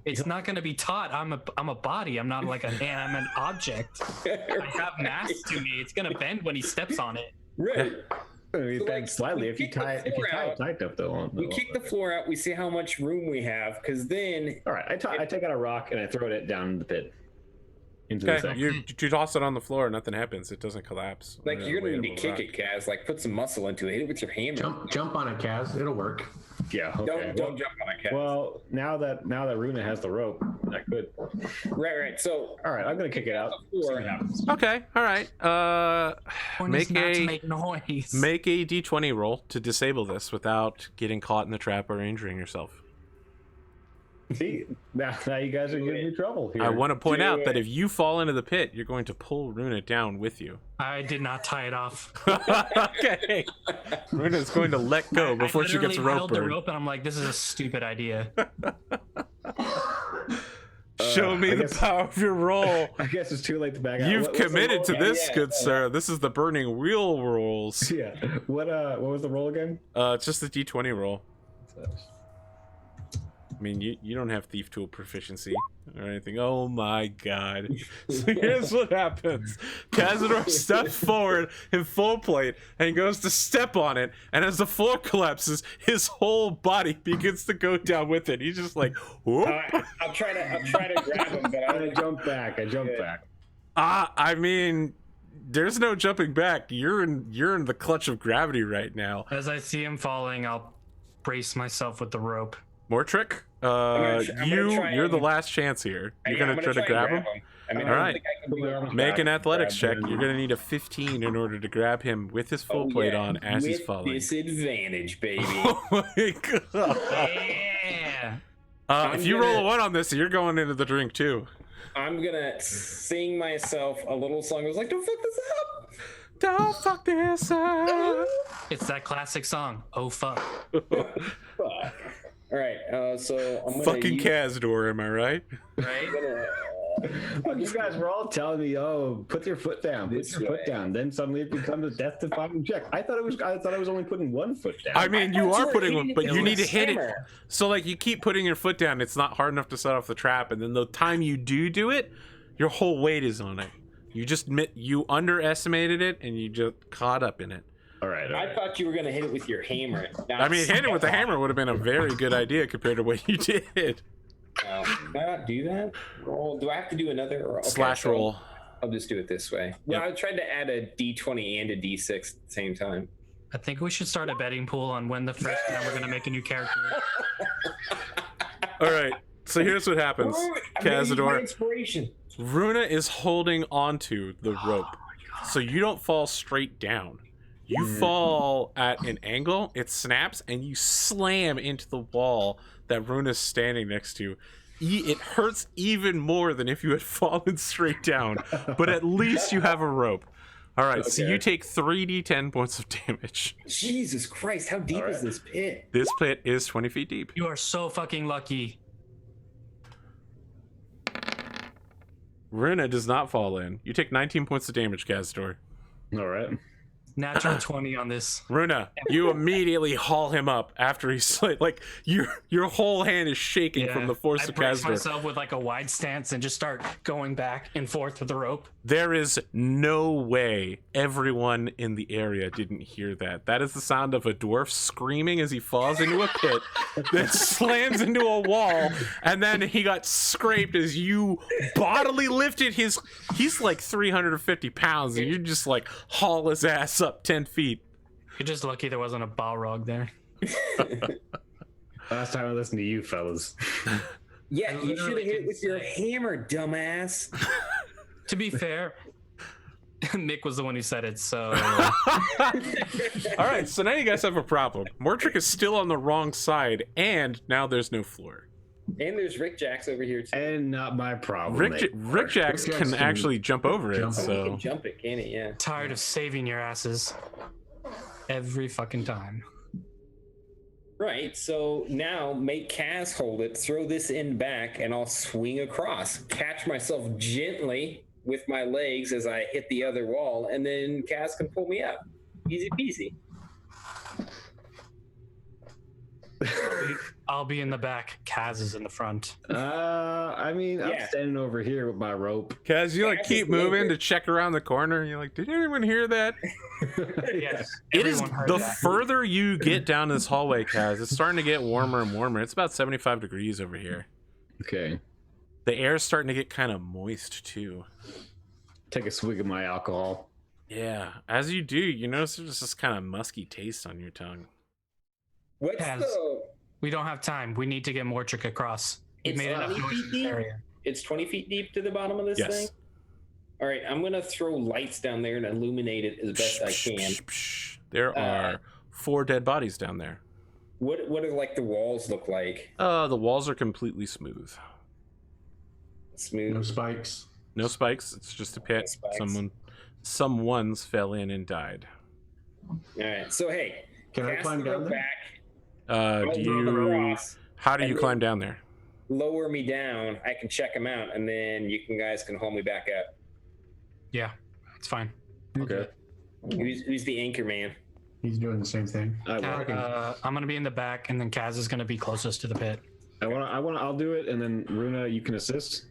It's not gonna be taut. I'm a body. I'm not like a man. I'm an object. I have mass to me. It's gonna bend when he steps on it.
Right.
I mean,
So,
it bends
like,
slightly
we
if you
kick the
tie it
floor out.
tight enough though.
We kick the floor out. We see how much room we have, because then
All right, I take out a rock and I throw it down the pit into the
Okay,
thing.
you toss it on the floor, nothing happens. It doesn't collapse.
like
under
you're
the
gonna
weight
need
of
to
a
kick
rock.
it, Kaz. Like put some muscle into it. Hit it with your hammer.
Jump on it, Kaz. It'll work.
Yeah. Okay.
Don't jump on it, Kaz.
Well, now that Runa has the rope, I could.
Right. So
All right, I'm gonna kick it out. See what happens.
Okay, all right.
Point is
Make
not to
a
make noise.
make a d20 roll to disable this without getting caught in the trap or injuring yourself.
See, now you guys are giving me trouble here.
I want to point
Do
out that
it.
if you fall into the pit, you're going to pull Runa down with you.
I did not tie it off.
Okay. Runa's going to let go before
I
she gets
literally
rope
held the
burned.
rope, and I'm like, this is a stupid idea.
Show me
I
the
guess-
power of your roll.
I guess it's too late to back out.
You've
What was the
committed
roll
to
again?
this, good sir. This is the burning wheel rolls.
Yeah. What was the roll again?
It's just the d20 roll. I mean, you don't have thief tool proficiency or anything. Oh my god. So here's what happens. Kazador steps forward in full plate and goes to step on it, and as the floor collapses, his whole body begins to go down with it. He's just like, whoop.
I'll try to grab him, but
I jump back.
I mean, there's no jumping back. You're in the clutch of gravity right now.
As I see him falling, I'll brace myself with the rope.
Mortrick,
I'm gonna try
you're the
and-
last chance here. You're
I'm
gonna try to grab him.
I mean,
All
I don't
right.
think I can do it.
Make an athletics check.
grab him.
You're gonna need a 15 in order to grab him with his full plate on as he's
With
falling.
disadvantage, baby.
Oh my god!
Yeah.
If you roll a 1 on this, you're going into the drink too.
I'm gonna sing myself a little song. I was like, "Don't fuck this up."
Don't fuck this up.
It's that classic song. Oh fuck.
Fuck. All right. So I'm gonna
Fucking
use,
Kazador, am I right?
Right?
Look, you guys were all telling me, "Oh, put your foot down. Put
This
your foot
way.
down." Then suddenly it becomes a death-defying check. I thought I was only putting one foot down.
I mean, you
thought
are
were
putting
hitting
one, but
it
you
with
need to
a
hit it.
hammer.
So, like, you keep putting your foot down. It's not hard enough to set off the trap, and then the time you do it, your whole weight is on it. You underestimated it, and you just caught up in it.
All right.
I thought you were going to hit it with your hammer.
I mean, hitting it with the hammer would have been a very good idea compared to what you did.
Can I not do that? Roll. Do I have to do another? Or, okay,
Slash roll.
I'll just do it this way. Well,
Yep.
I tried to add a D20 and a D6 at the same time.
I think we should start a betting pool on when the first time we're going to make a new character.
All right. So here's what happens, Kazador.
Inspiration.
Runa is holding onto the rope, so you don't fall straight down. You fall at an angle, it snaps, and you slam into the wall that Runa's standing next to. It hurts even more than if you had fallen straight down, but at least you have a rope. All right, so you take 3d10 points of damage.
Jesus Christ, how deep is this pit?
This pit is 20 feet deep.
You are so fucking lucky.
Runa does not fall in. You take 19 points of damage, Kazador.
All right.
Natural 20 on this.
Runa, you immediately haul him up after he's slid. Like your whole hand is shaking from the force of
brace
Kazador.
myself with like a wide stance and just start going back and forth with the rope.
There is no way everyone in the area didn't hear that. That is the sound of a dwarf screaming as he falls into a pit, then slams into a wall, and then he got scraped as you bodily lifted his. He's like 350 pounds, and you just like haul his ass up 10 feet.
You're just lucky there wasn't a Balrog there.
Last time I listened to you fellas.
Yeah, you should have hit it with your hammer, dumbass.
To be fair, Mick was the one who said it, so...
All right, so now you guys have a problem. Mortrick is still on the wrong side, and now there's no floor.
And there's Rik-Jaxx over here, too.
And not my problem.
Rik-Jaxx can actually jump over it,
You
so...
can jump it, can it? Yeah.
Tired of saving your asses every fucking time.
Right, so now make Kaz hold it, throw this end back, and I'll swing across. Catch myself gently with my legs as I hit the other wall, and then Kaz can pull me up. Easy peasy.
I'll be in the back. Kaz is in the front.
I mean, I'm
Yeah.
standing over here with my rope.
Kaz, you like
Kaz
keep
is
moving
over.
to check around the corner, and you're like, did anyone hear that?
Yes.
It is
everyone heard
the
that.
further you get down this hallway, Kaz, it's starting to get warmer and warmer. It's about 75 degrees over here.
Okay.
The air's starting to get kind of moist too.
Take a swig of my alcohol.
Yeah, as you do, you notice there's this kind of musky taste on your tongue.
What's
Kaz.
the...
We don't have time. We need to get Mortrick across. We
It's
made enough
20
noise
feet
in this
deep?
area.
It's 20 feet deep to the bottom of this
Yes.
thing? All right, I'm going to throw lights down there and illuminate it as best I can.
There are 4 dead bodies down there.
What do like the walls look like?
The walls are completely smooth.
Smooth.
No spikes.
No spikes. It's just a pit.
No spikes.
Someone's fell in and died.
All right, so hey,
Can I
cast
climb
the
down
rope
there?
back.
Do
I'll throw the
you?
cross,
How do you
and
climb down there?
lower me down. I can check them out, and then guys can haul me back up.
Yeah, it's fine.
Okay.
Who's the anchor man?
He's doing the same thing.
I'm gonna be in the back, and then Kaz is gonna be closest to the pit.
I'll do it, and then Runa, you can assist.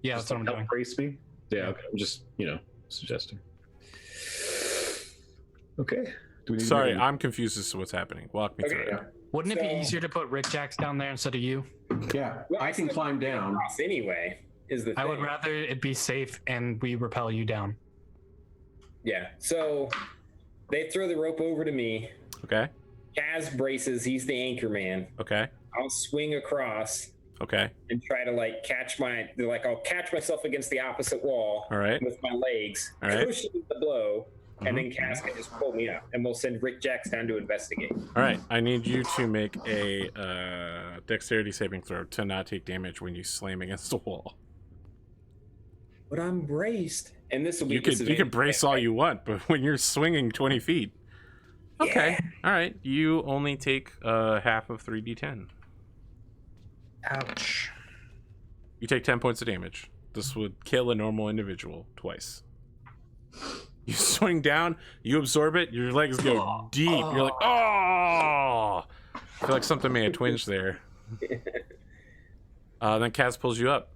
Yeah,
Just
that's what I'm
help
doing.
brace me. Yeah, okay. I'm just, suggesting. Okay. Do we need to
Sorry,
make any-
I'm confused as to what's happening. Walk me
Okay.
through it.
Wouldn't it be
So-
easier to put Rik-Jaxx down there instead of you?
Yeah,
Well,
I can
still
climb
get
down.
across anyway. Is the thing.
I would rather it be safe and we repel you down.
Yeah. So they throw the rope over to me.
Okay.
Kaz braces. He's the anchor man.
Okay.
I'll swing across
Okay.
and try to I'll catch myself against the opposite wall
All right.
with my legs,
All right.
cushion the blow, and then Kaz can just pull me up, and we'll send Rik-Jaxx down to investigate.
All right. I need you to make a dexterity saving throw to not take damage when you slam against the wall.
But I'm braced, and this will be
You could brace all you want, but when you're swinging 20 feet. Okay.
Yeah.
All right. You only take half of 3d10.
Ouch.
You take 10 points of damage. This would kill a normal individual twice. You swing down, you absorb it, your legs go deep. You're like, oh! I feel like something may have twinged there. Then Kaz pulls you up.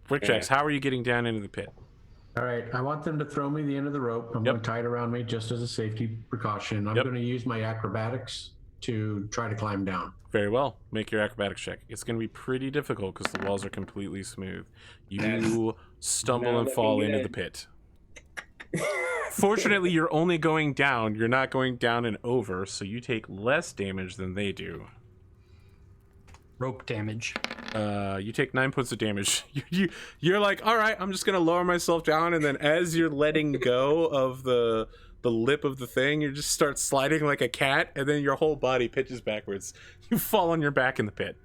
Rik-Jaxx, how are you getting down into the pit?
All right, I want them to throw me the end of the rope. I'm going to tie it around me just as a safety precaution. I'm going to use my acrobatics to try to climb down.
Very well. Make your acrobatics check. It's going to be pretty difficult because the walls are completely smooth. You stumble and fall into the pit. Fortunately, you're only going down. You're not going down and over, so you take less damage than they do.
Rope damage.
You take 9 points of damage. You're like, all right, I'm just going to lower myself down, and then as you're letting go of the lip of the thing, you just start sliding like a cat, and then your whole body pitches backwards. You fall on your back in the pit.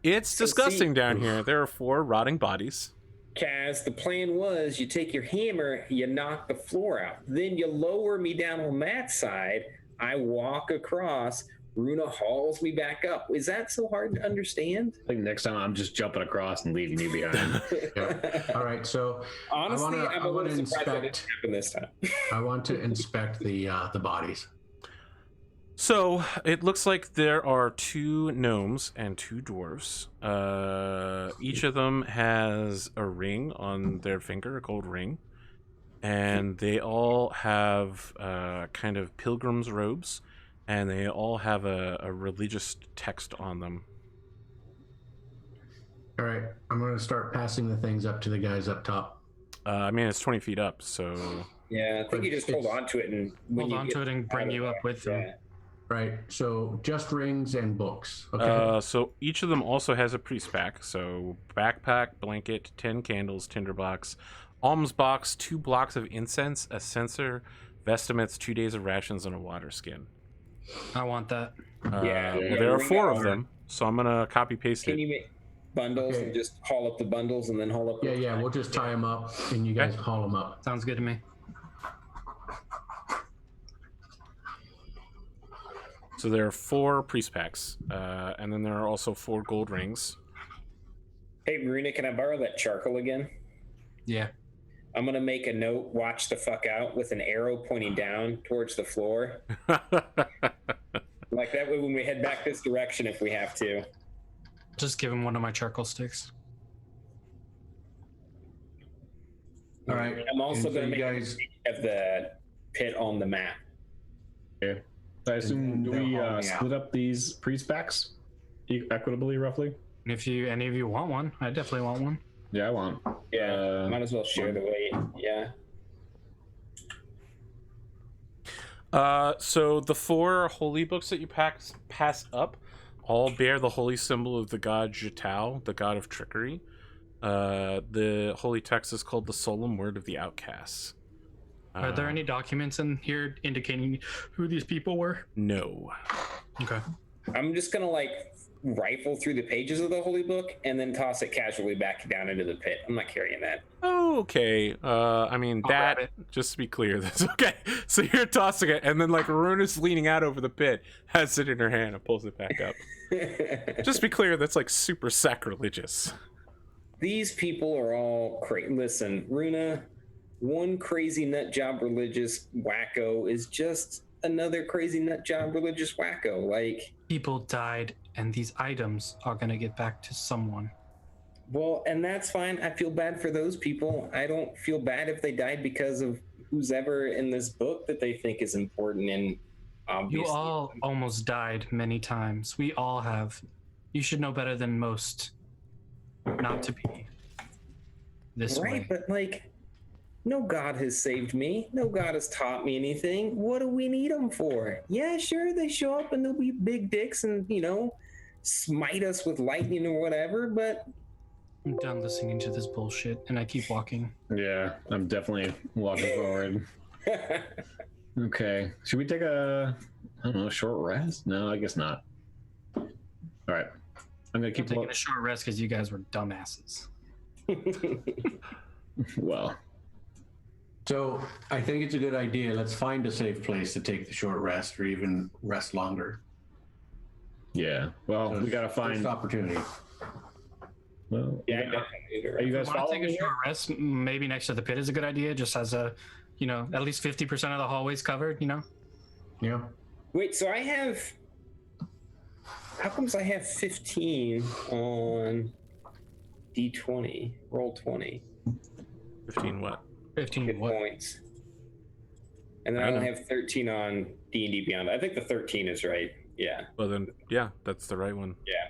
It's disgusting down here. There are 4 rotting bodies.
Kaz, the plan was you take your hammer, you knock the floor out. Then you lower me down on that side. I walk across. Runa hauls me back up. Is that so hard to understand?
I think next time I'm just jumping across and leaving you behind.
All right, so
honestly, I'm a little surprised that didn't happen this time.
I want to inspect the bodies.
So it looks like there are 2 gnomes and 2 dwarves. Each of them has a ring on their finger, a gold ring, and they all have kind of pilgrim's robes. And they all have a religious text on them.
All right, I'm going to start passing the things up to the guys up top.
I mean, it's 20 feet up, so...
Yeah, I think you just hold on to it and...
bring you up with them.
Right, so just rings and books. Okay.
So each of them also has a priest pack. So backpack, blanket, 10 candles, tinderbox, alms box, 2 blocks of incense, a censer, vestments, 2 days of rations, and a water skin.
I want that.
Well, there are 4 of them, so I'm gonna copy paste it.
Can you make bundles and just haul up the bundles and then haul up?
Yeah. We'll just tie them up and you guys haul them up.
Sounds good to me.
So there are 4 priest packs, and then there are also 4 gold rings.
Hey, Runa, can I borrow that charcoal again?
Yeah.
I'm going to make a note, watch the fuck out, with an arrow pointing down towards the floor. Like that way when we head back this direction if we have to.
Just give him one of my charcoal sticks.
All right.
I'm also going to make have the pit on the map.
Yeah. I assume, do we split up these priest packs equitably, roughly?
If any of you want one, I definitely want one.
Yeah, I want.
Yeah, might as well share the weight. Yeah.
So the 4 holy books that you pass up all bear the holy symbol of the god Jatau, the god of trickery. The holy text is called the Solemn Word of the Outcasts.
Are there any documents in here indicating who these people were?
No.
Okay.
I'm just going to rifle through the pages of the holy book and then toss it casually back down into the pit. I'm not carrying that.
Okay. I mean, just to be clear, that's okay. So you're tossing it, and then Runa's leaning out over the pit, has it in her hand, and pulls it back up. Just to be clear, that's super sacrilegious.
These people are all crazy. Listen, Runa, one crazy nut job religious wacko is just another crazy nut job religious wacko.
People died, and these items are going to get back to someone.
Well, and that's fine. I feel bad for those people. I don't feel bad if they died because of who's ever in this book that they think is important. And obviously,
you all almost died many times. We all have. You should know better than most not to be this way.
Right, but no God has saved me. No God has taught me anything. What do we need them for? Yeah, sure, they show up and they'll be big dicks and, smite us with lightning or whatever, but...
I'm done listening to this bullshit, and I keep walking.
Yeah, I'm definitely walking forward. Okay. Should we take a short rest? No, I guess not. All right. I'm going to keep
taking a short rest because you guys were dumbasses.
Well...
So I think it's a good idea. Let's find a safe place to take the short rest or even rest longer.
Yeah. Well, we got to find
first opportunity.
Well,
yeah.
Are you guys
following me? Take a short rest, maybe next to the pit is a good idea, just as at least 50% of the hallways covered,
Yeah.
Wait, so how comes I have 15 on D20, roll 20?
15 what?
15
hit
what?
points. And then I only have 13 on D&D Beyond. I think the 13 is right. Yeah.
Well then, yeah, that's the right one.
Yeah.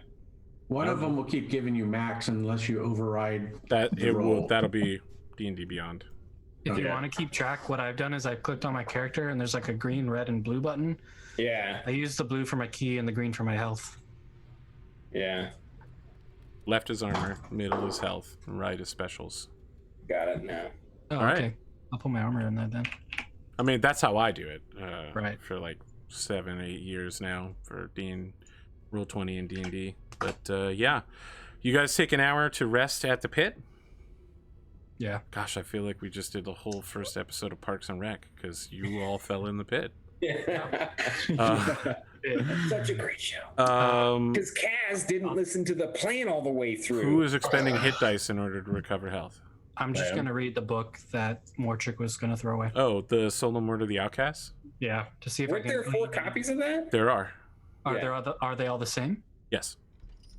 One of them will keep giving you max unless you override
That
the
it
roll.
will. That'll be D&D Beyond.
If you
Okay.
want to keep track, what I've done is I've clicked on my character and there's like a green, red, and blue button.
Yeah.
I use the blue for my key and the green for my health.
Yeah.
Left is armor, middle is health, and right is specials.
Got it now.
Oh,
All right.
okay. I'll put my armor in there then.
I mean, that's how I do it.
Right.
For like 7-8 years now for Roll20 and D&D. But yeah, you guys take an hour to rest at the pit.
Yeah.
Gosh, I feel like we just did the whole first episode of Parks and Rec because you all fell in the pit.
Such a great show.
Um,
Because Kaz didn't listen to the plan all the way through.
who is expending hit dice in order to recover health?
I'm just going to read the book that Mortrick was going to throw away.
Oh, the Solo Mord of the Outcast?
Yeah. To see if
Weren't
I can.
there 4 copies of that?
There are.
Are they all the same?
Yes.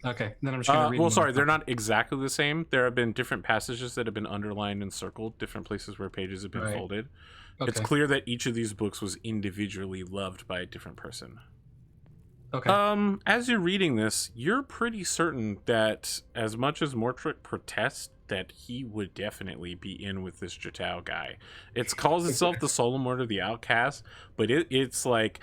Okay. Then I'm just going to read
Well,
them.
sorry, they're not exactly the same. There have been different passages that have been underlined and circled, different places where pages have been
Right.
folded.
Okay.
It's clear that each of these books was individually loved by a different person.
Okay.
As you're reading this, you're pretty certain that as much as Mortrick protests, that he would definitely be in with this Jatau guy. It calls itself the Solo Mord of the Outcast, but it's like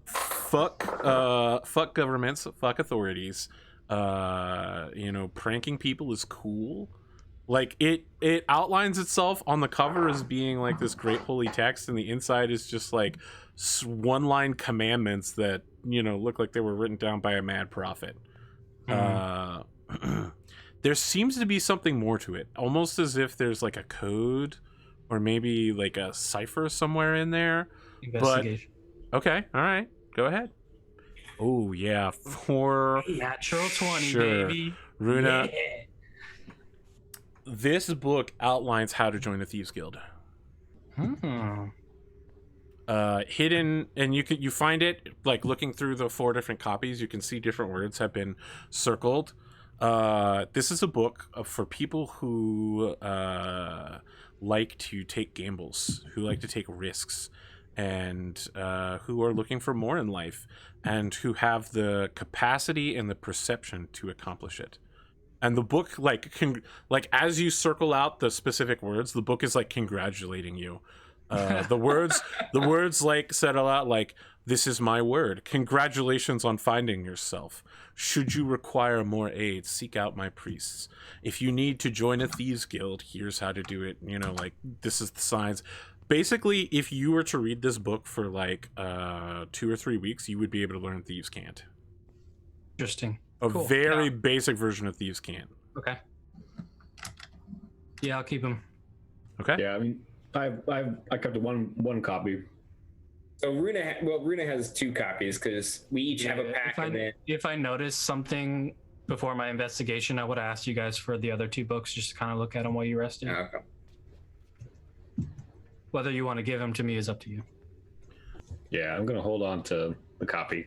fuck governments, fuck authorities. Pranking people is cool. Like it outlines itself on the cover as being like this great holy text, and the inside is just like one-line commandments that look like they were written down by a mad prophet. There seems to be something more to it, almost as if there's like a code or maybe like a cipher somewhere in there.
Investigation.
But okay, all right, go ahead. Oh yeah, for
Natural 20,
sure.
baby.
Runa.
Yeah.
This book outlines how to join the Thieves Guild. Hidden, and you find it like looking through the 4 different copies. You can see different words have been circled. This is a book for people who like to take gambles, who like to take risks, and who are looking for more in life, and who have the capacity and the perception to accomplish it. And the book, as you circle out the specific words, the book is like congratulating you. The words like settle out like, "This is my word. Congratulations on finding yourself. Should you require more aid, seek out my priests. If you need to join a thieves guild, here's how to do it. This is the signs." Basically, if you were to read this book for 2 or 3 weeks, you would be able to learn Thieves' Cant.
Interesting.
A
Cool.
very
Yeah.
basic version of Thieves' Cant.
Okay. Yeah, I'll keep them.
Okay.
Yeah, I mean, I kept one copy.
So Runa has 2 copies because we each have a pack of it.
If I notice something before my investigation, I would ask you guys for the other 2 books just to kind of look at them while you rested.
Okay.
Whether you want to give them to me is up to you.
Yeah, I'm gonna hold on to the copy.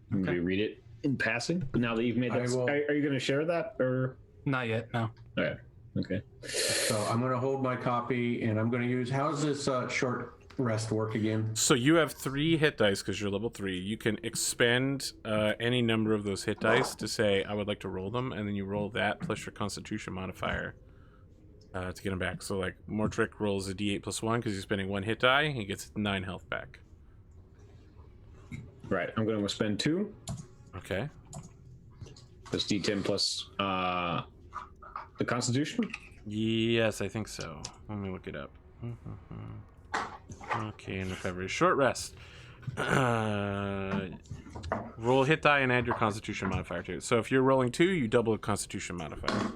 Maybe read it in passing. Now that you've made that, are you gonna share that or?
Not yet, no.
Alright. Okay.
So I'm going to hold my copy, and I'm going to use. How's this short rest work again?
So you have 3 hit dice because you're level 3. You can expend any number of those hit dice to say, "I would like to roll them," and then you roll that plus your Constitution modifier to get them back. So Mortrick rolls a D8 plus 1 because he's spending 1 hit die. He gets 9 health back.
Right. I'm gonna spend 2.
Okay.
Plus D10 plus the Constitution.
Yes, I think so. Let me look it up. Okay, in recovery. Short rest. Roll hit die and add your Constitution modifier to it. So if you're rolling 2, you double the Constitution modifier.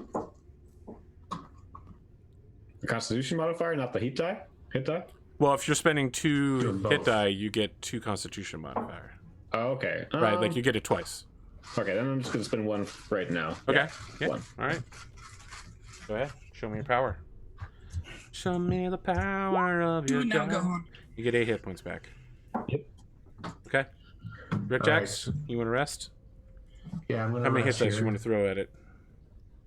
The Constitution modifier, not the hit die. Hit die.
Well, if you're spending 2
both.
hit die, you get 2 Constitution modifier.
Oh, okay.
Right, you get it twice.
Okay, then I'm just gonna spend 1 right now.
Okay. Yeah.
1.
All right. Go ahead. Show me your power. Show me the power of your God. You get 8 hit points back.
Yep.
Okay. Rik-Jaxx, you want to rest?
Yeah, I'm going to.
How many hit dice you want to throw at it?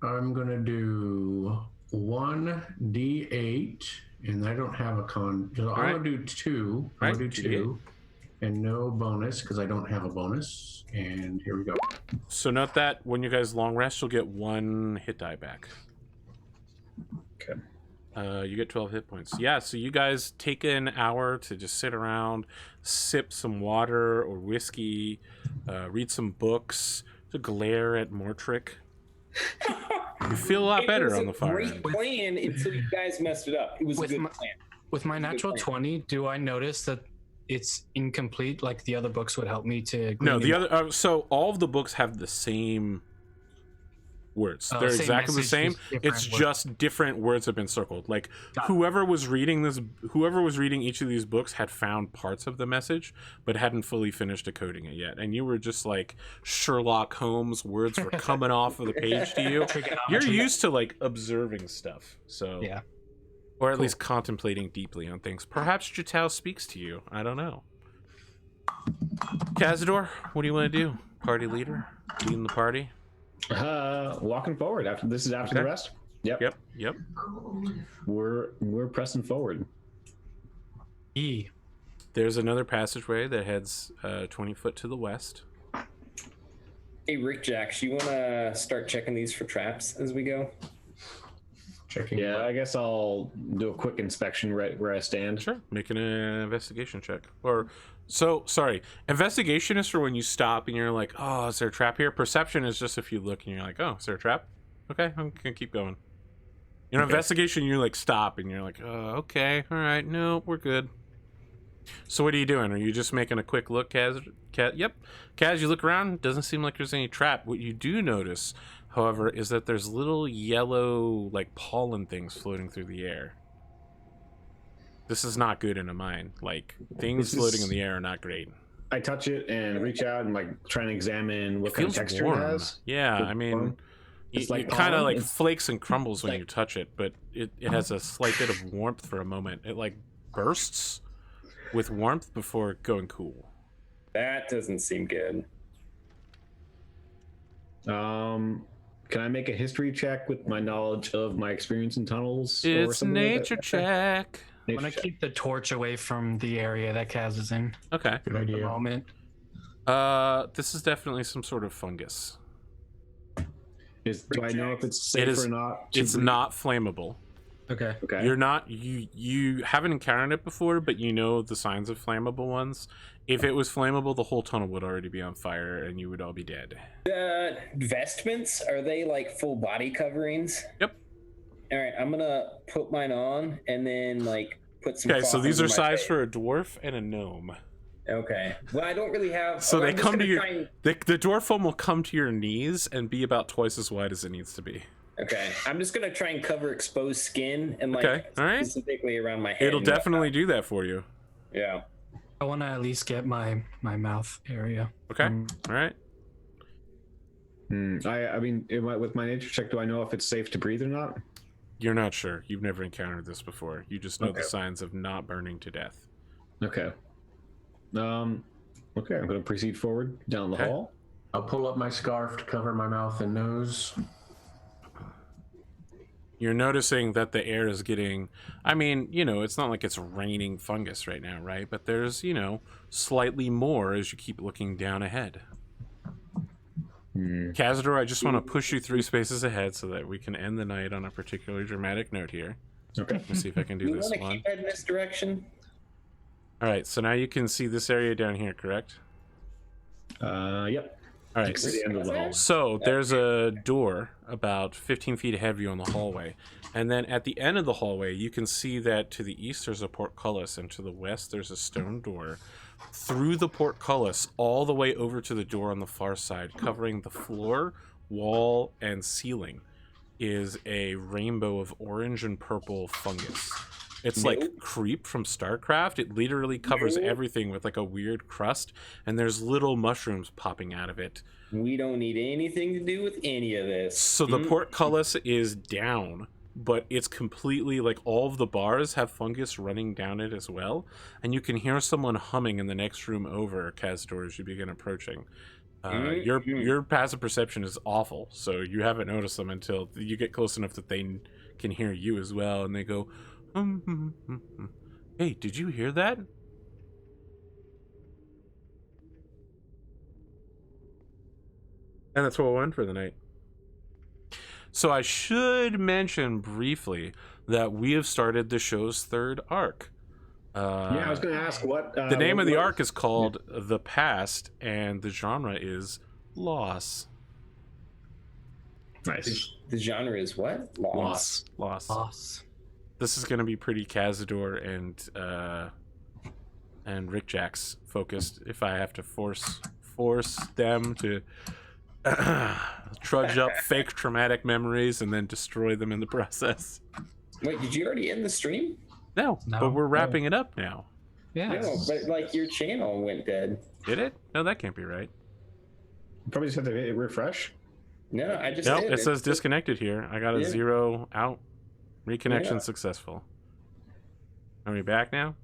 I'm going to do 1 1d8, and I don't have a con. So I'm going to do 2. I'm going to do 2. And no bonus because I don't have a bonus. And here we go.
So note that when you guys long rest, you'll get 1 hit die back.
Okay.
You get 12 hit points. Yeah, so you guys take an hour to just sit around, sip some water or whiskey, read some books, to glare at Mortrick. You feel a lot better on the fire.
It was a great plan until you guys messed it up. It was a good plan.
With my natural 20, do I notice that it's incomplete? Like the other books would help me to.
No, the other. So all of the books have the same words. They're exactly the same. It's just different words have been circled. Like whoever was reading each of these books had found parts of the message, but hadn't fully finished decoding it yet. And you were just like Sherlock Holmes. Words were coming off of the page to you. You're used to like observing stuff, so
yeah.
Or at least contemplating deeply on things. Perhaps Jatau speaks to you. I don't know. Kazador, what do you want to do? Party leader? Leading the party?
Walking forward. After the rest? Yep. We're pressing forward.
There's another passageway that heads 20 foot to the west.
Hey, Rik-Jaxx, you want to start checking these for traps as we go?
Yeah, I guess I'll do a quick inspection right where I stand.
Sure. Make an investigation check. Sorry. Investigation is for when you stop and you're like, oh, is there a trap here? Perception is just if you look and you're like, oh, is there a trap? Okay, I'm going to keep going. You know, investigation, you like stop and you're like, oh, okay, all right, no, we're good. So what are you doing? Are you just making a quick look, Kaz? Yep. Kaz, you look around, doesn't seem like there's any trap. What you do notice, however, is that there's little yellow, like, pollen things floating through the air. This is not good in a mine. Like, things floating in the air are not great.
I touch it and reach out and, like, try and examine what kind of texture it has.
Yeah, I mean, it kind of, like, flakes and crumbles when you touch it, but it has a slight bit of warmth for a moment. It, like, bursts with warmth before going cool.
That doesn't seem good.
Can I make a history check with my knowledge of my experience in tunnels?
It's a nature check.
I'm gonna keep the torch away from the area that Kaz is in.
Okay.
Good idea.
At the moment.
This is definitely some sort of fungus.
Do I know if it's safe or not?
It's not flammable.
Okay.
You're not you haven't encountered it before, but you know the signs of flammable ones. If it was flammable, the whole tunnel would already be on fire and you would all be dead.
The vestments, are they like full body coverings?
Yep.
All right, I'm gonna put mine on and then like put some.
Okay, so these are sized for a dwarf and a gnome.
Okay. Well, I don't really have.
So they come to your. The dwarf form will come to your knees and be about twice as wide as it needs to be.
Okay, I'm just gonna try and cover exposed skin and like specifically around my head.
It'll definitely do that for you.
Yeah.
I want to at least get my mouth area.
Okay. All right.
I mean, with my nature check, do I know if it's safe to breathe or not?
You're not sure. You've never encountered this before. You just know the signs of not burning to death.
Okay. Okay, I'm going to proceed forward down the hall.
I'll pull up my scarf to cover my mouth and nose.
You're noticing that the air is getting, I mean, you know, it's not like it's raining fungus right now, right? But there's, you know, slightly more as you keep looking down ahead. Kazador, I just want to push you 3 spaces ahead so that we can end the night on a particularly dramatic note here.
Okay.
Let's see if I can do this one.
Keep heading this direction.
All right, so now you can see this area down here, correct?
Yep.
All right.
The end of the hall.
So there's a door about 15 feet ahead of you on the hallway. And then at the end of the hallway, you can see that to the east there's a portcullis, and to the west there's a stone door. Through the portcullis, all the way over to the door on the far side, covering the floor, wall, and ceiling, is a rainbow of orange and purple fungus. It's like creep from StarCraft. It literally covers everything with like a weird crust, and there's little mushrooms popping out of it.
We don't need anything to do with any of this.
So the portcullis is down, but it's completely like all of the bars have fungus running down it as well, and you can hear someone humming in the next room over, Kazador, as you begin approaching. Your passive perception is awful, so you haven't noticed them until you get close enough that they can hear you as well, and they go, hey, did you hear that? And that's what we'll end for the night. So I should mention briefly that we have started the show's third arc.
I was going to ask what...
the name of the arc is called The Past, and the genre is Loss.
Nice.
The genre is what? Loss.
This is going to be pretty Kazador and Rik-Jaxx focused. If I have to force them to trudge up fake traumatic memories and then destroy them in the process.
Wait, did you already end the stream?
No, but we're wrapping it up now.
Yeah.
No, but like your channel went dead.
Did it? No, that can't be right.
Probably just have to hit refresh.
No, I just
Nope,
did.
it says disconnected here. I got a 0 out. Reconnection
Yeah.
successful. Are we back now?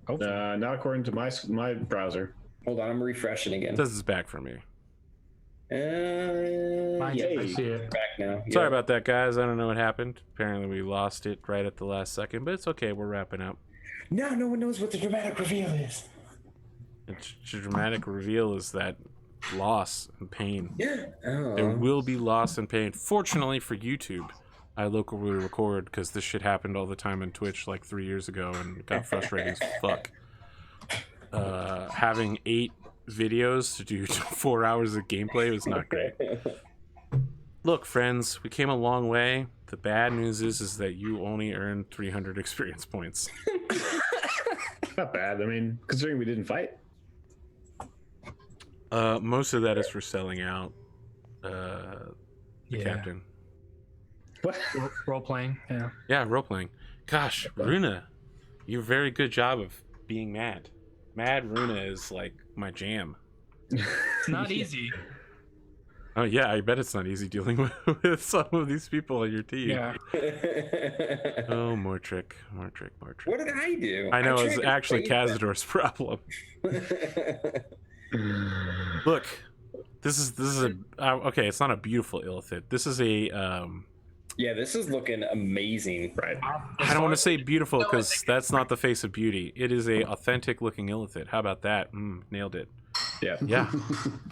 Not according to my browser.
Hold on, I'm refreshing again.
It says it's back for me.
I
see it.
Back now.
Sorry about that, guys. I don't know what happened. Apparently we lost it right at the last second, but it's okay. We're wrapping up.
Now no one knows what the dramatic reveal is.
The dramatic reveal is that loss and pain.
Oh.
There will be loss and pain. Fortunately for YouTube, I locally record because this shit happened all the time on Twitch like 3 years ago and got frustrating as fuck. Having 8 videos to do 4 hours of gameplay was not great. Look, friends, we came a long way. The bad news is that you only earned 300 experience points.
Not bad. I mean, considering we didn't fight.
Most of that is for selling out the captain.
What?
Role playing. Yeah.
Yeah, role playing. Gosh, Runa, you very good job of being mad. Mad Runa is like my jam.
It's not easy.
Oh yeah, I bet it's not easy dealing with some of these people on your team.
Yeah.
Oh, Mortrick.
What did I do?
I know
tried
it's
to
actually
save them.
Kazador's problem. Look, this is a okay. It's not a beautiful illithid. This is a
Yeah, this is looking amazing.
Right.
I don't want to say beautiful because that's not the face of beauty. It is a authentic looking illithid. How about that? Nailed it.
Yeah.
Yeah.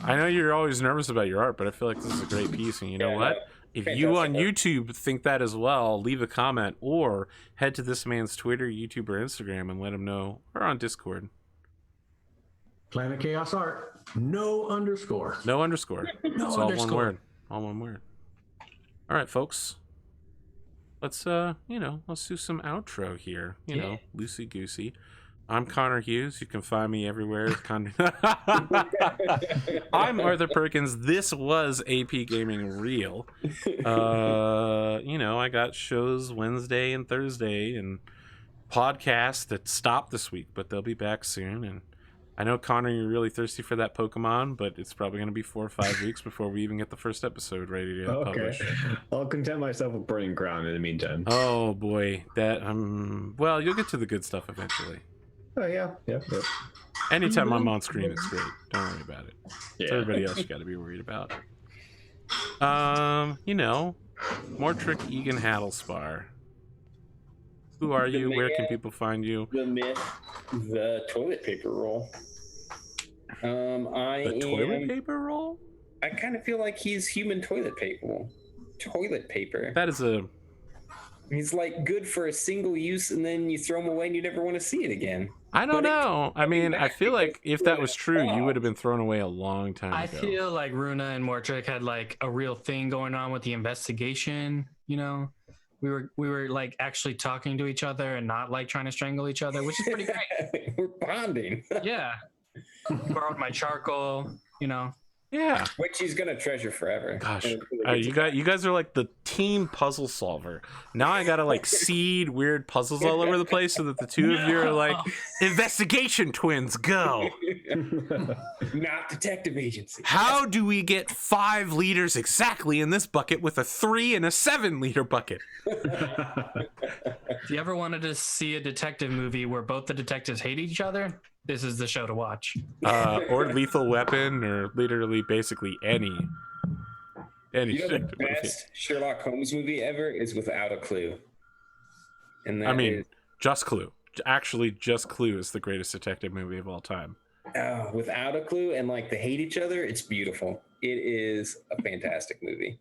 I know you're always nervous about your art, but I feel like this is a great piece. And you know
Yeah,
what?
no,
If
fantastic
you on
art.
YouTube think that as well, leave a comment or head to this man's Twitter, YouTube, or Instagram and let him know, or on Discord.
PlanetKhaos art. No underscore.
No underscore.
No
It's all
underscore.
one word. All one word. All right, folks. Let's let's do some outro here. You know, loosey goosey. I'm Conorhughes. You can find me everywhere. I'm Arthur Perkins. This was Apgamingreal. I got shows Wednesday and Thursday and podcasts that stopped this week, but they'll be back soon. And I know, Connor, you're really thirsty for that Pokemon, but it's probably going to be 4 or 5 weeks before we even get the first episode ready to publish.
I'll content myself with Burning Crown in the meantime.
Oh boy, that well, you'll get to the good stuff eventually.
Oh yeah.
Anytime I'm on screen, it's great. Don't worry about it. It's
Yeah.
everybody else you got to be worried about. Mortrick, Egan, Hattlespar. Who are you? Where can people find you?
The myth, the toilet paper roll.
The toilet paper roll?
I kind of feel like he's human toilet paper. Toilet paper.
That is a.
He's like good for a single use, and then you throw him away, and you never want to see it again.
I don't
But it-
know. I mean, I feel like if that was true, you
off.
would have been thrown away a long time
I
ago.
feel like Runa and Mortrick had like a real thing going on with the investigation. You know, we were like actually talking to each other and not like trying to strangle each other, which is pretty great.
We're bonding,
Yeah. Borrowed my charcoal. You know.
Yeah.
which he's gonna treasure forever.
Gosh,
And
you guys are like the team puzzle solver. Now I gotta like seed weird puzzles all over the place so that the two of you are like investigation twins. Go.
not detective agency.
How do we get 5 liters exactly in this bucket with a 3 and a 7 liter bucket?
If you ever wanted to see a detective movie where both the detectives hate each other, this is the show to watch.
Or Lethal Weapon, or literally basically any any
You know, the
detective movie.
best Sherlock Holmes movie ever is Without a Clue. And that
I mean,
is,
Just Clue. Actually, Just Clue is the greatest detective movie of all time.
Without a Clue, and like they hate each other. It's beautiful. It is a fantastic movie.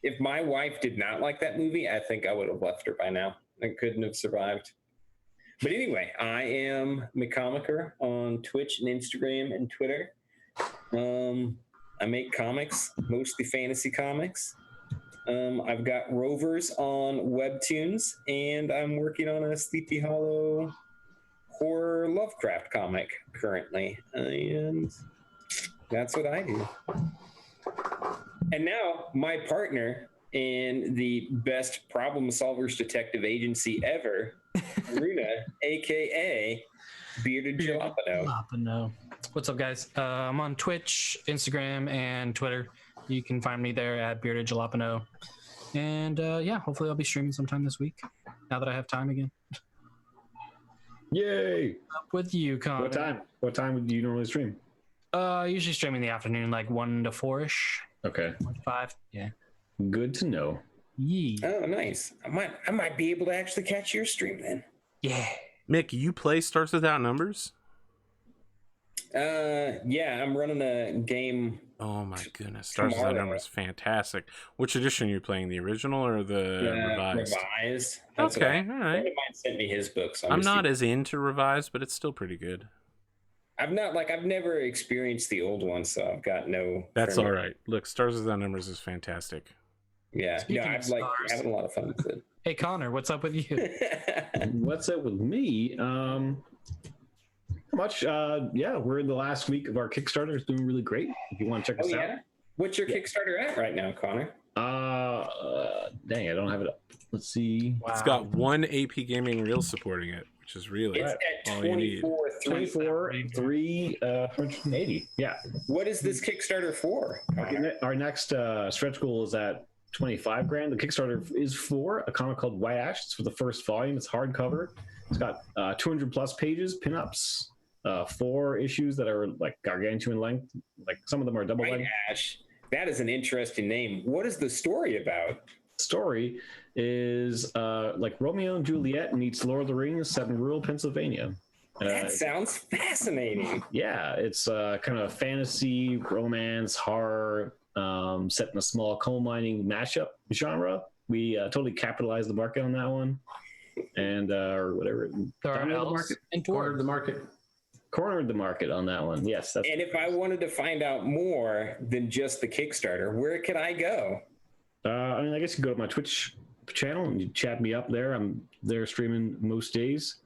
If my wife did not like that movie, I think I would have left her by now. I couldn't have survived. But anyway, I am Mccomicker on Twitch and Instagram and Twitter. I make comics, mostly fantasy comics. I've got Rovers on Webtoons, and I'm working on a Sleepy Hollow horror Lovecraft comic currently. And that's what I do. And now my partner in the best problem solvers detective agency ever, Runa, aka Bearded Jalapno.
What's up, guys? I'm on Twitch, Instagram, and Twitter. You can find me there at Bearded Jalapno. And yeah, hopefully I'll be streaming sometime this week now that I have time again.
Yay!
Up with you, Connor.
What time? What time do you normally stream?
Usually stream in the afternoon, like 1 to 4-ish.
Okay.
1 to 5. Yeah.
Good to know.
Yee.
Oh, nice. I might be able to actually catch your stream then.
Yeah.
Mick, you play Stars Without Numbers?
Yeah, I'm running a game.
Oh my goodness, Stars Without Numbers, fantastic. Which edition are you playing, the original or the revised?
Revised.
Okay, all
A
right.
friend of mine sent me his book. So
I'm not as into revised, but it's still pretty good.
I've never experienced the old one, so I've got no.
That's all right. Look, Stars Without Numbers is fantastic.
Yeah,
Speaking of
I've
stars.
having a lot of fun with it.
Hey, Connor, what's up with you?
What's up with me? Much. Yeah, we're in the last week of our Kickstarter. It's doing really great. If you want to check us out.
What's your Kickstarter at right now, Connor?
Dang, I don't have it up. Let's see.
Wow.
It's got one Apgamingreal supporting it, which is really
It's
all
at
you need.
24,380. Yeah.
What is this Kickstarter for, Connor?
Our next stretch goal is at 25 grand. The Kickstarter is for a comic called Whiteknuckle. It's for the first volume. It's hardcover. It's got 200 plus pages, pinups, 4 issues that are like gargantuan length. Like some of them are double length.
Whiteknuckle. That is an interesting name. What is the story about?
Story is like Romeo and Juliet meets Lord of the Rings set in rural Pennsylvania.
That sounds fascinating.
Yeah, it's kind of fantasy, romance, horror, set in a small coal mining mashup genre. We totally capitalized the market on that one, and or whatever.
There are elves and
Cornered the
dwarves.
market.
Cornered the market on that one. Yes, that's.
And if I wanted to find out more than just the Kickstarter, where could I go?
I mean, I guess you can go to my Twitch channel and you chat me up there. I'm there streaming most days.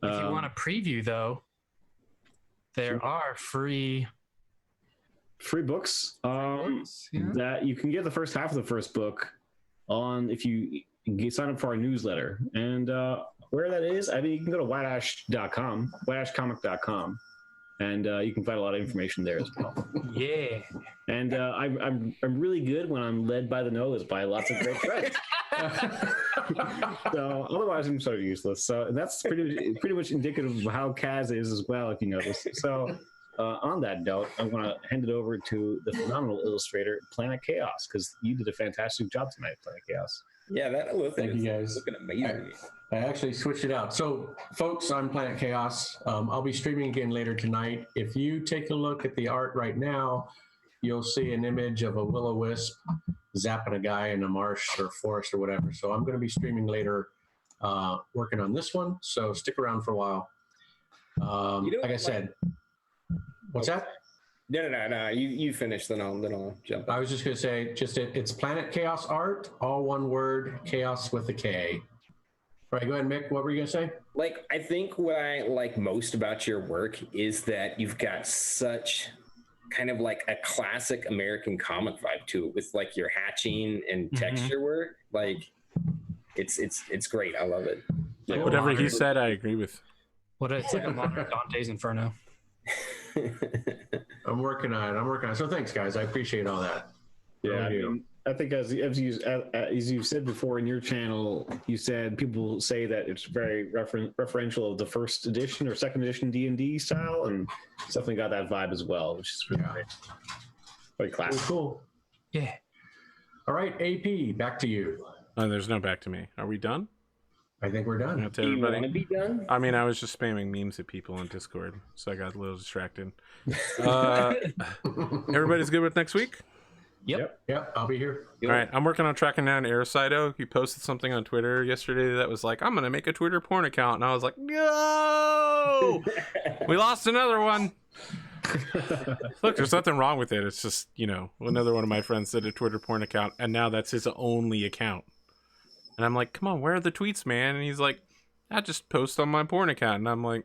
If you want a preview, though, there are free
books
yeah.
that you can get the first half of the first book on if you sign up for our newsletter. And where that is, I mean, you can go to whiteash.com, whiteashcomic.com, and you can find a lot of information there as well.
Yeah.
And I'm really good when I'm led by the nose by lots of great friends. So otherwise I'm sort of useless. So that's pretty much indicative of how Kaz is as well, if you notice. So on that note, I'm going to hand it over to the phenomenal illustrator PlanetKhaos, because you did a fantastic job tonight, PlanetKhaos.
Yeah,
Thank you, guys.
looking amazing.
I actually switched it out. So, folks, I'm PlanetKhaos. I'll be streaming again later tonight. If you take a look at the art right now, you'll see an image of a will-o-wisp zapping a guy in a marsh or forest or whatever. So I'm going to be streaming later, working on this one. So stick around for a while. Like I said, what's that?
No. You finish, then I'll jump.
I was just going to say, it's PlanetKhaos art, all one word, chaos with a K. All right, go ahead, Mick. What were you going to say?
Like, I think what I like most about your work is that you've got such kind of like a classic American comic vibe to it, with like your hatching and texture work. Like, it's great. I love it.
Like, whatever he said, I agree with.
It's like a modern Dante's Inferno.
I'm working on it. So thanks, guys. I appreciate all that.
Yeah, I think as you said before in your channel, you said people say that it's very referential of the first edition or second edition D&D style, and it's definitely got that vibe as well, which is really great. Very classic.
Cool.
Yeah.
All right, AP, back to you.
Oh, there's no back to me. Are we done?
I think we're done.
To
Do you want to
everybody.
be done?
I mean, I was just spamming memes at people on Discord, so I got a little distracted. Everybody's good with next week?
Yep.
Yep, I'll be here.
All right, I'm working on tracking down Airsido. He posted something on Twitter yesterday that was like, I'm going to make a Twitter porn account. And I was like, no! We lost another one. Look, there's nothing wrong with it. It's just, you know, another one of my friends did a Twitter porn account, and now that's his only account. And I'm like, come on, where are the tweets, man? And he's like, I just post on my porn account. And I'm like,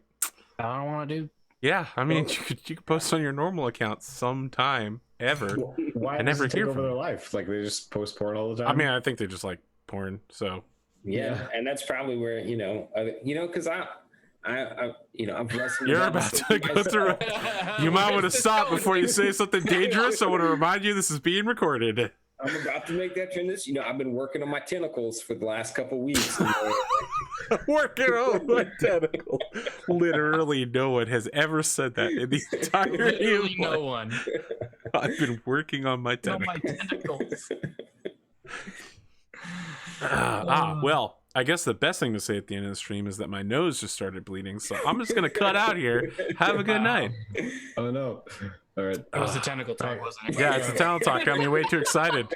I don't want to do.
yeah, I mean, you could post on your normal account sometime, ever.
Why
I never
does it take
hear
over
from
their
them.
life? Like they just post porn all the
I
time.
mean, I think they just like porn, so.
Yeah, and that's probably where because I've wrestled.
You're
with
about
that
to go
myself.
through. You might want to stop before you say something dangerous. I want to remind you this is being recorded.
I'm about to make that transition. I've been working on my tentacles for the last couple of weeks.
Working on my tentacle. Literally, no one has ever said that in the entirety
Literally
of
no
life.
one.
I've been working on my
On
tentacle.
my tentacles.
Well, I guess the best thing to say at the end of the stream is that my nose just started bleeding, so I'm just going to cut out here. Have a good night.
Oh no! All right.
It was the tentacle talk, wasn't it?
Yeah, it's the talent talk. Got me way too excited.